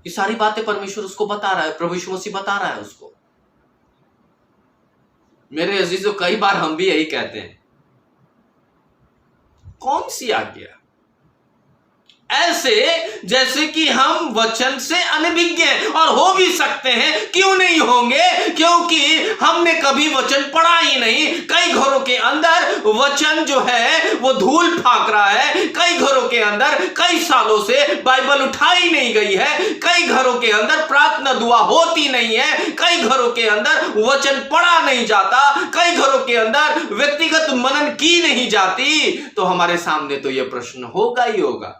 ये सारी बातें परमेश्वर उसको बता रहा है, प्रभु यीशु मसीह बता रहा है उसको। मेरे अजीजों, कई बार हम भी यही कहते हैं, कौन सी आज्ञा? ऐसे जैसे कि हम वचन से अनभिज्ञ हैं, और हो भी सकते हैं। क्यों नहीं होंगे? क्योंकि हमने कभी वचन पढ़ा ही नहीं। कई घरों के अंदर वचन जो है वो धूल फाक रहा है। कई घरों के अंदर कई सालों से बाइबल उठाई नहीं गई है। कई घरों के अंदर प्रार्थना दुआ होती नहीं है। कई घरों के अंदर वचन पढ़ा नहीं जाता। कई घरों के अंदर व्यक्तिगत मनन की नहीं जाती। तो हमारे सामने तो यह प्रश्न होगा ही होगा,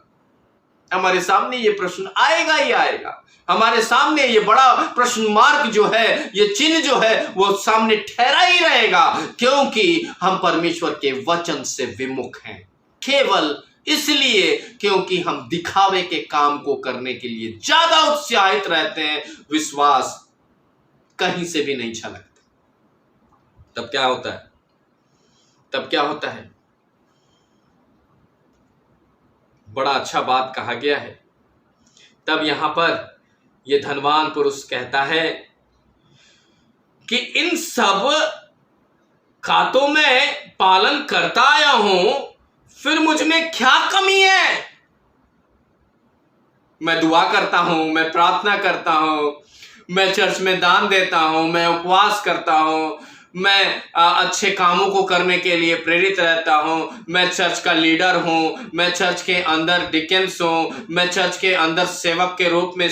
हमारे सामने ये प्रश्न आएगा ही आएगा। हमारे सामने ये बड़ा प्रश्न मार्क जो है, ये चिन्ह जो है, वो सामने ठहरा ही रहेगा, क्योंकि हम परमेश्वर के वचन से विमुख हैं। केवल इसलिए क्योंकि हम दिखावे के काम को करने के लिए ज्यादा उत्साहित रहते हैं, विश्वास कहीं से भी नहीं छलकता। तब क्या होता है? तब क्या होता है? बड़ा अच्छा बात कहा गया है। तब यहां पर यह धनवान पुरुष कहता है कि इन सब का तो मैं पालन करता आया हूं, फिर मुझ में क्या कमी है? मैं दुआ करता हूं, मैं प्रार्थना करता हूं, मैं चर्च में दान देता हूं, मैं उपवास करता हूं, मैं अच्छे कामों को करने के लिए प्रेरित रहता हूं, मैं चर्च का लीडर हूं, मैं चर्च के अंदर डिकेंस हूं, मैं चर्च के अंदर सेवक के रूप में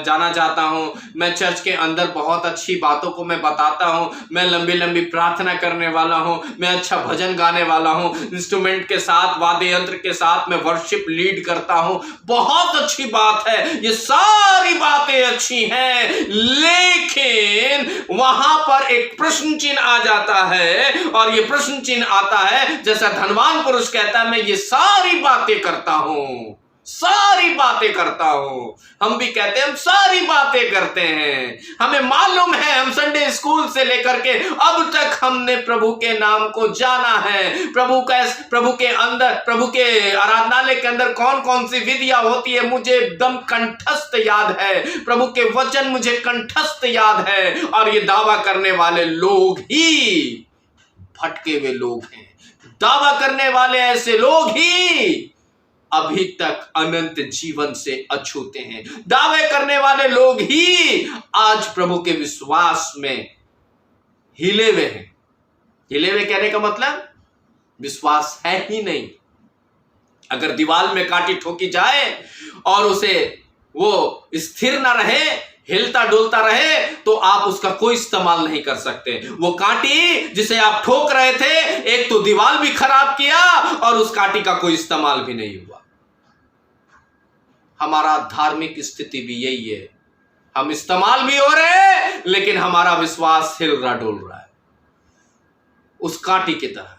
जाना जाता हूं, मैं चर्च के अंदर बहुत अच्छी बातों को मैं बताता हूं, मैं लंबी लंबी प्रार्थना करने वाला हूं, मैं अच्छा भजन गाने वाला हूं, इंस्ट्रूमेंट के साथ, वाद्य यंत्र के साथ मैं वर्शिप लीड करता हूं। बहुत अच्छी बात है, ये सारी बातें अच्छी हैं, लेकिन वहां पर एक प्रश्न चिन्ह आ जाता है, और ये प्रश्न चिन्ह आता है जैसा धनवान पुरुष कहता है, मैं ये सारी बातें करता हूं, सारी बातें करता हूं। हम भी कहते हैं हम सारी बातें करते हैं। हमें मालूम है, हम संडे स्कूल से लेकर के अब तक हमने प्रभु के नाम को जाना है। प्रभु के अंदर, प्रभु के आराधनालय के अंदर कौन कौन सी विधियां होती है मुझे एकदम कंठस्थ याद है। प्रभु के वचन मुझे कंठस्थ याद है। और ये दावा करने वाले लोग ही भटके हुए लोग हैं। दावा करने वाले ऐसे लोग ही अभी तक अनंत जीवन से अछूते हैं। दावे करने वाले लोग ही आज प्रभु के विश्वास में हिले हुए हैं। हिले हुए कहने का मतलब विश्वास है ही नहीं। अगर दीवार में कांटी ठोकी जाए और उसे वो स्थिर ना रहे, हिलता डुलता रहे तो आप उसका कोई इस्तेमाल नहीं कर सकते। वो कांटी जिसे आप ठोक रहे थे, एक तो दीवार भी खराब किया और उस कांटी का कोई इस्तेमाल भी नहीं हुआ। हमारा धार्मिक स्थिति भी यही है, हम इस्तेमाल भी हो रहे हैं लेकिन हमारा विश्वास हिल रहा डोल रहा है उस कांटी की तरह।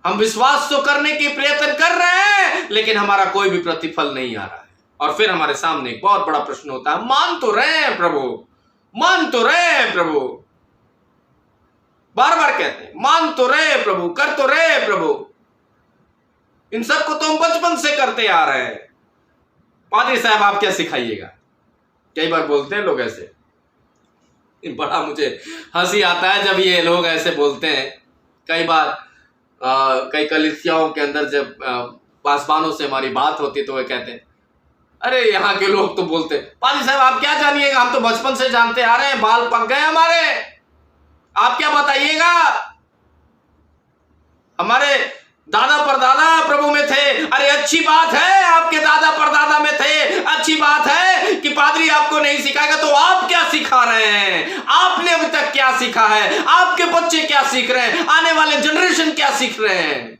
हम विश्वास तो करने की प्रयत्न कर रहे हैं लेकिन हमारा कोई भी प्रतिफल नहीं आ रहा है। और फिर हमारे सामने एक बहुत बड़ा प्रश्न होता है, मान तो रहे हैं प्रभु, मान तो रहे हैं प्रभु, बार बार कहते हैं मान तो रहे हैं प्रभु, कर तो रहे हैं प्रभु, इन सब को तो हम बचपन से करते आ रहे हैं। पादरी साहब आप क्या सिखाइएगा? कई बार बोलते हैं लोग ऐसे, बड़ा मुझे हंसी आता है जब ये लोग ऐसे बोलते हैं। कई बार कई कलीसियाओं के अंदर जब पासवानों से हमारी बात होती तो वे कहते हैं, अरे यहाँ के लोग तो बोलते हैं पादरी साहब आप क्या जानिएगा, हम तो बचपन से जानते आ रहे हैं, बाल पक गए हमारे, आप क्या बताइएगा, हमारे दादा परदादा प्रभु में थे। अरे अच्छी बात है आपके दादा परदादा में थे, अच्छी बात है कि पादरी आपको नहीं सिखाएगा, तो आप क्या सिखा रहे हैं? आपने अभी तक क्या सीखा है? आपके बच्चे क्या सीख रहे हैं? आने वाले जनरेशन क्या सीख रहे हैं?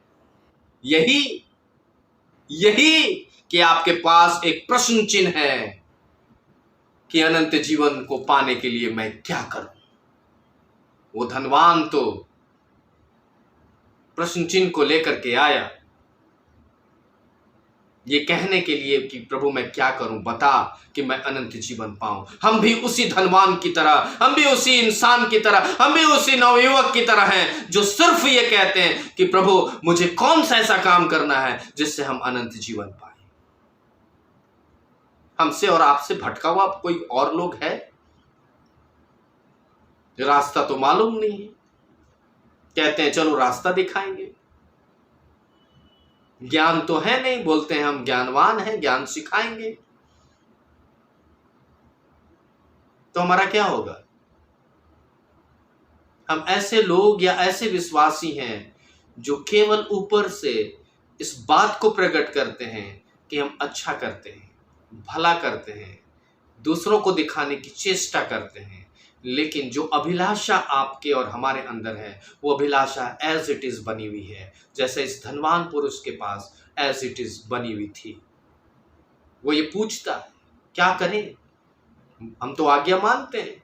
यही कि आपके पास एक प्रश्न चिन्ह है कि अनंत जीवन को पाने के लिए मैं क्या करूं। वो धनवान तो प्रश्न चिन्ह को लेकर के आया, ये कहने के लिए कि प्रभु मैं क्या करूं, बता कि मैं अनंत जीवन पाऊं। हम भी उसी धनवान की तरह, हम भी उसी इंसान की तरह, हम भी उसी नवयुवक की तरह हैं जो सिर्फ ये कहते हैं कि प्रभु मुझे कौन सा ऐसा काम करना है जिससे हम अनंत जीवन पाएं। हमसे और आपसे भटका हुआ कोई और लोग है? रास्ता तो मालूम नहीं है, कहते हैं चलो रास्ता दिखाएंगे। ज्ञान तो है नहीं, बोलते हैं हम ज्ञानवान हैं, ज्ञान सिखाएंगे। तो हमारा क्या होगा? हम ऐसे लोग या ऐसे विश्वासी हैं जो केवल ऊपर से इस बात को प्रकट करते हैं कि हम अच्छा करते हैं, भला करते हैं, दूसरों को दिखाने की चेष्टा करते हैं, लेकिन जो अभिलाषा आपके और हमारे अंदर है वो अभिलाषा एज इट इज बनी हुई है, जैसे इस धनवान पुरुष के पास एज इट इज बनी हुई थी। वो ये पूछता है क्या करें, हम तो आज्ञा मानते हैं,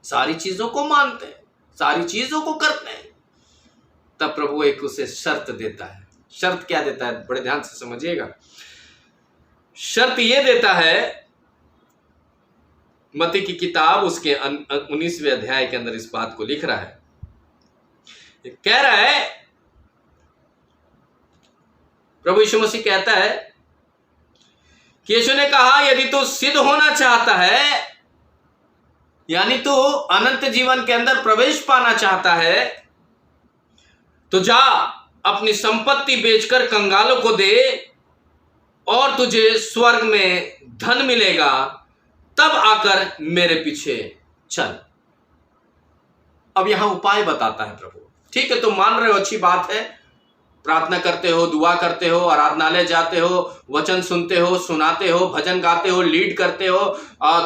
सारी चीजों को मानते हैं, सारी चीजों को करते हैं। तब प्रभु एक उसे शर्त देता है। शर्त क्या देता है? बड़े ध्यान से समझिएगा। शर्त ये देता है, मत्ती की किताब उसके 19वें अध्याय के अंदर इस बात को लिख रहा है, कह रहा है, प्रभु यीशु मसीह कहता है कि यीशु ने कहा यदि तू सिद्ध होना चाहता है, यानी तू अनंत जीवन के अंदर प्रवेश पाना चाहता है, तो जा अपनी संपत्ति बेचकर कंगालों को दे और तुझे स्वर्ग में धन मिलेगा, तब आकर मेरे पीछे चल। अब यहां उपाय बताता है प्रभु। ठीक है, तुम मान रहे हो, अच्छी बात है, प्रार्थना करते हो, दुआ करते हो, आराधनालय जाते हो, वचन सुनते हो, सुनाते हो, भजन गाते हो, लीड करते हो,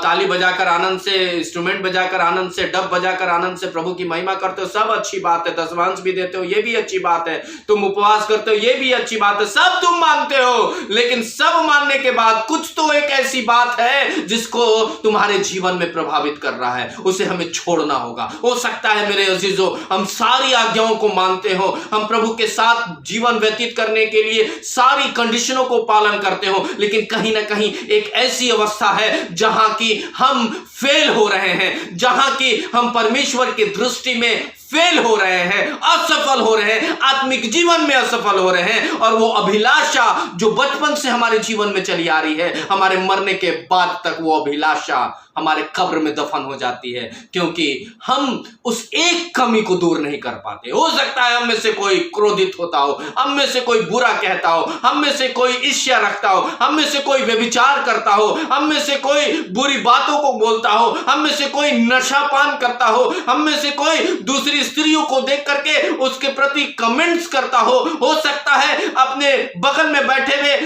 ताली बजाकर आनंद से, इंस्ट्रूमेंट बजाकर आनंद से, डब बजाकर आनंद से प्रभु की महिमा करते हो, सब अच्छी बात है। दशमांश भी देते हो, ये भी अच्छी बात है। तुम उपवास करते हो, ये भी अच्छी बात है, सब तुम मानते हो। लेकिन सब मानने के बाद कुछ तो एक ऐसी बात है जिसको तुम्हारे जीवन में प्रभावित कर रहा है, उसे हमें छोड़ना होगा। हो सकता है मेरे अजीजों, हम सारी आज्ञाओं को मानते हो, हम प्रभु के साथ जीवन व्यतीत करने के लिए सारी कंडीशनों को पालन करते हो, लेकिन कहीं ना कहीं एक ऐसी अवस्था है जहां की हम फेल हो रहे हैं, जहां की हम परमेश्वर की दृष्टि में फेल हो रहे हैं, असफल हो रहे हैं, आत्मिक जीवन में असफल हो रहे हैं। और वो अभिलाषा जो बचपन से हमारे जीवन में चली आ रही है, हमारे मरने के बाद तक वो अभिलाषा हमारे कब्र में दफन हो जाती है, क्योंकि हम उस एक कमी को दूर नहीं कर पाते। हो सकता है हम में से कोई क्रोधित होता हो, हम में से कोई बुरा कहता हो, हम में से कोई ईर्ष्या रखता हो, हम में से कोई व्यभिचार करता हो, हम में से कोई बुरी बातों को बोलता हो, हम में से कोई नशापान करता हो, हम में से कोई दूसरी स्त्रियों को देख करके उसके प्रति कमेंट्स करता हो सकता है अपने बगल में बैठे हुए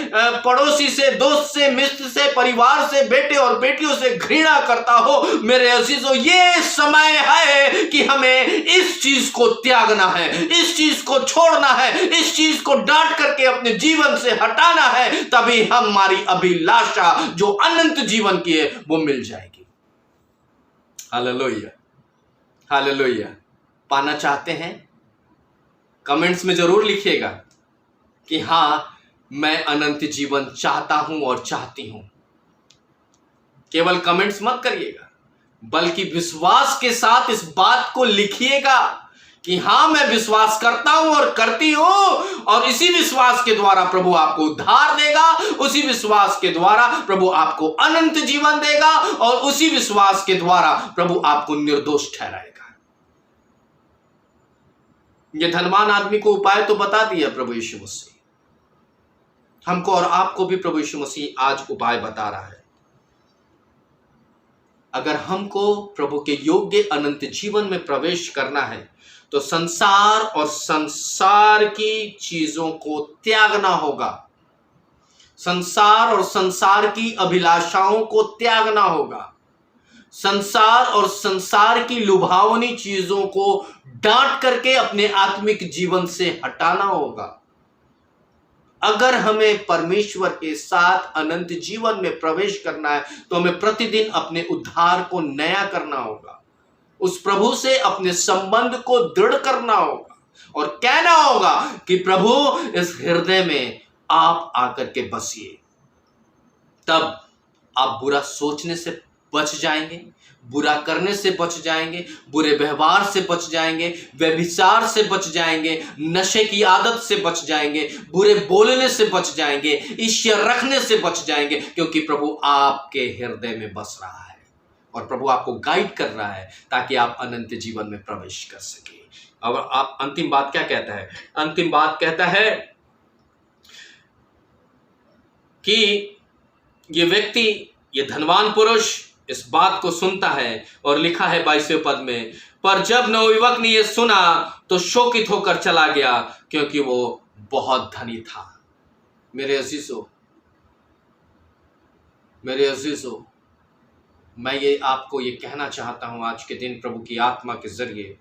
पड़ोसी से, दोस्त से, मित्र से, परिवार से, बेटे और बेटियों से घृणा करता हो। मेरे अजीजों, ये समय है कि हमें इस चीज को त्यागना है, इस चीज को छोड़ना है, इस चीज को डांट करके अपने जीवन से हटाना है, तभी हमारी अभिलाषा जो अनंत जीवन की है वो मिल जाएगी। Hallelujah, hallelujah. पाना चाहते हैं? कमेंट्स में जरूर लिखिएगा कि हां, मैं अनंत जीवन चाहता हूं और चाहती हूं। केवल कमेंट्स मत करिएगा, बल्कि विश्वास के साथ इस बात को लिखिएगा कि हां, मैं विश्वास करता हूं और करती हूं, और इसी विश्वास के द्वारा प्रभु आपको उद्धार देगा, उसी विश्वास के द्वारा प्रभु आपको अनंत जीवन देगा, और उसी विश्वास के द्वारा प्रभु आपको निर्दोष ठहराएगा। ये धनवान आदमी को उपाय तो बता दिया प्रभु यीशु मसीह, हमको और आपको भी प्रभु यीशु मसीह आज उपाय बता रहा है। अगर हमको प्रभु के योग्य अनंत जीवन में प्रवेश करना है तो संसार और संसार की चीजों को त्यागना होगा, संसार और संसार की अभिलाषाओं को त्यागना होगा, संसार और संसार की लुभावनी चीजों को डांट करके अपने आत्मिक जीवन से हटाना होगा। अगर हमें परमेश्वर के साथ अनंत जीवन में प्रवेश करना है तो हमें प्रतिदिन अपने उद्धार को नया करना होगा, उस प्रभु से अपने संबंध को दृढ़ करना होगा और कहना होगा कि प्रभु, इस हृदय में आप आकर के बसिए। तब आप बुरा सोचने से बच जाएंगे, बुरा करने से बच जाएंगे, बुरे व्यवहार से बच जाएंगे, व्यभिचार से बच जाएंगे, नशे की आदत से बच जाएंगे, बुरे बोलने से बच जाएंगे, ईर्ष्या रखने से बच जाएंगे, क्योंकि प्रभु आपके हृदय में बस रहा है और प्रभु आपको गाइड कर रहा है ताकि आप अनंत जीवन में प्रवेश कर सके। अब आप अंतिम बात क्या कहता है? अंतिम बात कहता है कि ये व्यक्ति, ये धनवान पुरुष इस बात को सुनता है और लिखा है 22वें पद में, पर जब नवयुवक ने यह सुना तो शोकित होकर चला गया, क्योंकि वो बहुत धनी था। मेरे अजीजों, मेरे अजीजों, मैं ये आपको ये कहना चाहता हूं आज के दिन प्रभु की आत्मा के जरिए,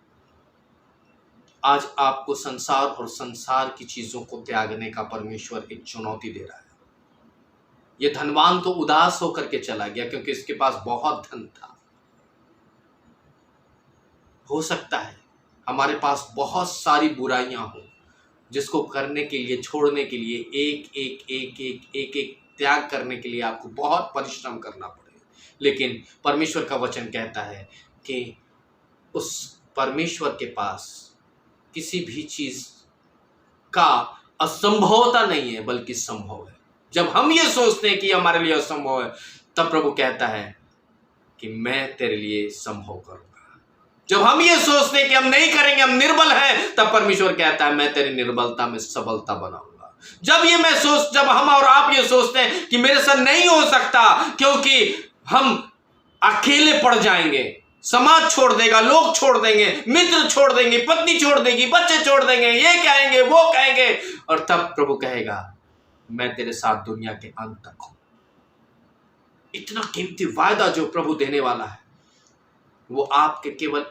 आज आपको संसार और संसार की चीजों को त्यागने का परमेश्वर एक चुनौती दे रहा है। ये धनवान तो उदास होकर के चला गया क्योंकि इसके पास बहुत धन था। हो सकता है हमारे पास बहुत सारी बुराइयां हो जिसको करने के लिए, छोड़ने के लिए, एक एक एक एक एक एक त्याग करने के लिए आपको बहुत परिश्रम करना पड़े, लेकिन परमेश्वर का वचन कहता है कि उस परमेश्वर के पास किसी भी चीज का असंभवता नहीं है, बल्कि संभव है। जब हम ये सोचते हैं कि हमारे लिए असंभव है, तब प्रभु कहता है कि मैं तेरे लिए संभव करूंगा। जब हम ये सोचते हैं कि हम नहीं करेंगे, हम निर्बल हैं, तब परमेश्वर कहता है मैं तेरी निर्बलता में सबलता बनाऊंगा। जब हम और आप ये सोचते हैं कि मेरे साथ नहीं हो सकता क्योंकि हम अकेले पड़ जाएंगे, समाज छोड़ देगा, लोग छोड़ देंगे, मित्र छोड़ देंगे, पत्नी छोड़ देगी, बच्चे छोड़ देंगे, ये कहेंगे, वो कहेंगे, और तब प्रभु कहेगा मैं तेरे साथ दुनिया के अंत तक हूं। इतना कीमती वायदा जो प्रभु देने वाला है, वो आपके केवल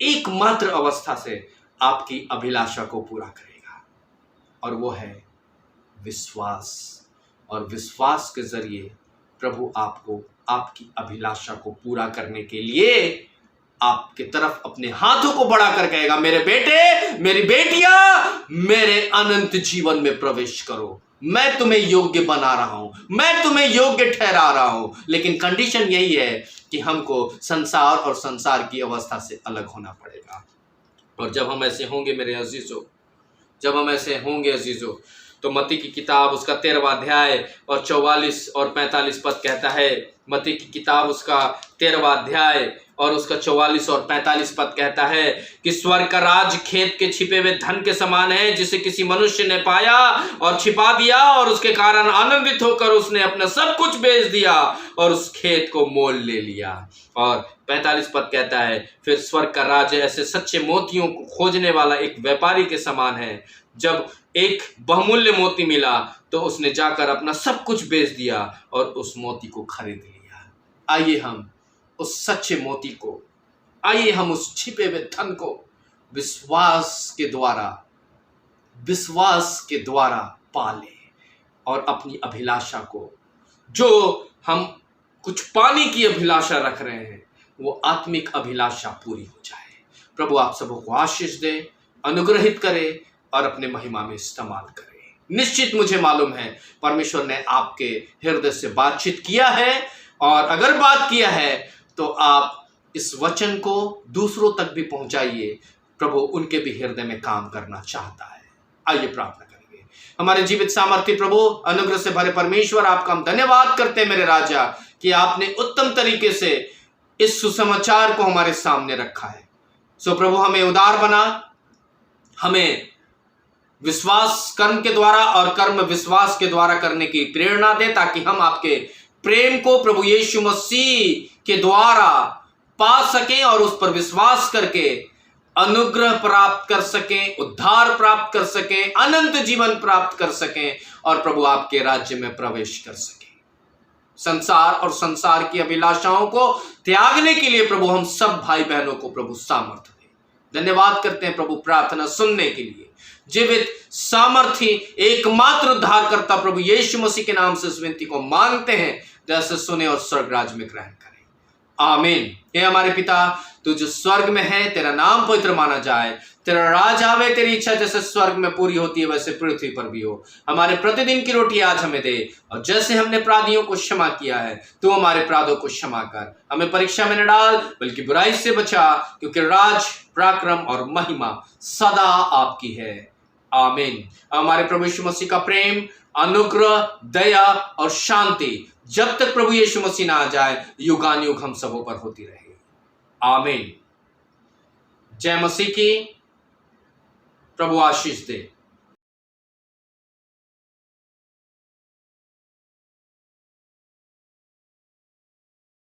एकमात्र अवस्था से आपकी अभिलाषा को पूरा करेगा, और वो है विश्वास। और विश्वास के जरिए प्रभु आपको आपकी अभिलाषा को पूरा करने के लिए आपके तरफ अपने हाथों को बढ़ाकर कहेगा मेरे बेटे, मेरी बेटियां, मेरे अनंत जीवन में प्रवेश करो। मैं तुम्हें योग्य बना रहा हूं, मैं तुम्हें योग्य ठहरा रहा हूं, लेकिन कंडीशन यही है कि हमको संसार और संसार की अवस्था से अलग होना पड़ेगा। और जब हम ऐसे होंगे मेरे अजीजों, जब हम ऐसे होंगे अजीजों, तो मत्ती की किताब उसका 13वां अध्याय और 44 और 45 पद कहता है, मत्ती की किताब उसका 13वां अध्याय और उसका 44 और 45 पद कहता है कि स्वर्ग का राज खेत के छिपे हुए धन के समान है, जिसे किसी मनुष्य ने पाया और छिपा दिया, और उसके कारण आनंदित होकर उसने अपना सब कुछ बेच दिया और उस खेत को मोल ले लिया। और 45 पद कहता है, फिर स्वर्ग का राज्य ऐसे सच्चे मोतियों को खोजने वाला एक व्यापारी के समान है। जब एक बहुमूल्य मोती मिला तो उसने जाकर अपना सब कुछ बेच दिया और उस मोती को खरीद लिया। आइए हम उस सच्चे मोती को, आइए हम उस छिपे हुए धन को विश्वास के द्वारा पालें और अपनी अभिलाषा को, जो हम कुछ पाने की अभिलाषा रख रहे हैं, वो आत्मिक अभिलाषा पूरी हो जाए। प्रभु आप सबों को आशीष दे, अनुग्रहित करे और अपने महिमा में इस्तेमाल करे। निश्चित मुझे मालूम है परमेश्वर ने आपके हृदय से बातचीत किया है, और अगर बात किया है तो आप इस वचन को दूसरों तक भी पहुंचाइए। प्रभु उनके भी हृदय में काम करना चाहता है। आइए प्रार्थना करेंगे। हमारे जीवित सामर्थ्य प्रभु, अनुग्रह से भरे परमेश्वर, आपका हम धन्यवाद करते हैं मेरे राजा कि आपने उत्तम तरीके से इस सुसमाचार को हमारे सामने रखा है। सो प्रभु हमें उदार बना, हमें विश्वास कर्म के द्वारा और कर्म विश्वास के द्वारा करने की प्रेरणा दे, ताकि हम आपके प्रेम को प्रभु यीशु मसीह के द्वारा पा सकें और उस पर विश्वास करके अनुग्रह प्राप्त कर सकें, उद्धार प्राप्त कर सकें, अनंत जीवन प्राप्त कर सकें और प्रभु आपके राज्य में प्रवेश कर सकें। संसार और संसार की अभिलाषाओं को त्यागने के लिए प्रभु हम सब भाई बहनों को प्रभु सामर्थ्य दे। धन्यवाद करते हैं प्रभु प्रार्थना सुनने के लिए। जीवित सामर्थी एकमात्र उद्धारकर्ता प्रभु यीशु मसीह के नाम से इस विनती को मांगते हैं, जैसे सुने और स्वर्ग राज में ग्रहण करें। आमीन। हे हमारे पिता, तू जो स्वर्ग में है, तेरा नाम पवित्र माना जाए, तेरा राज आवे, तेरी इच्छा जैसे स्वर्ग में पूरी होती है वैसे पृथ्वी पर भी हो। हमारे प्रतिदिन की रोटी आज हमें दे, और जैसे हमने अपराधियों को क्षमा किया है, तू हमारे अपराधों को क्षमा कर। हमें परीक्षा में न डाल, बल्कि बुराई से बचा, क्योंकि राज, पराक्रम और महिमा सदा आपकी है। आमीन। हमारे प्रभु यीशु मसीह का प्रेम, अनुग्रह, दया और शांति जब तक प्रभु यीशु मसीह ना आ जाए, युगानुयुग हम सबों पर होती रहे। आमीन। जय मसीह की। प्रभु आशीष दे।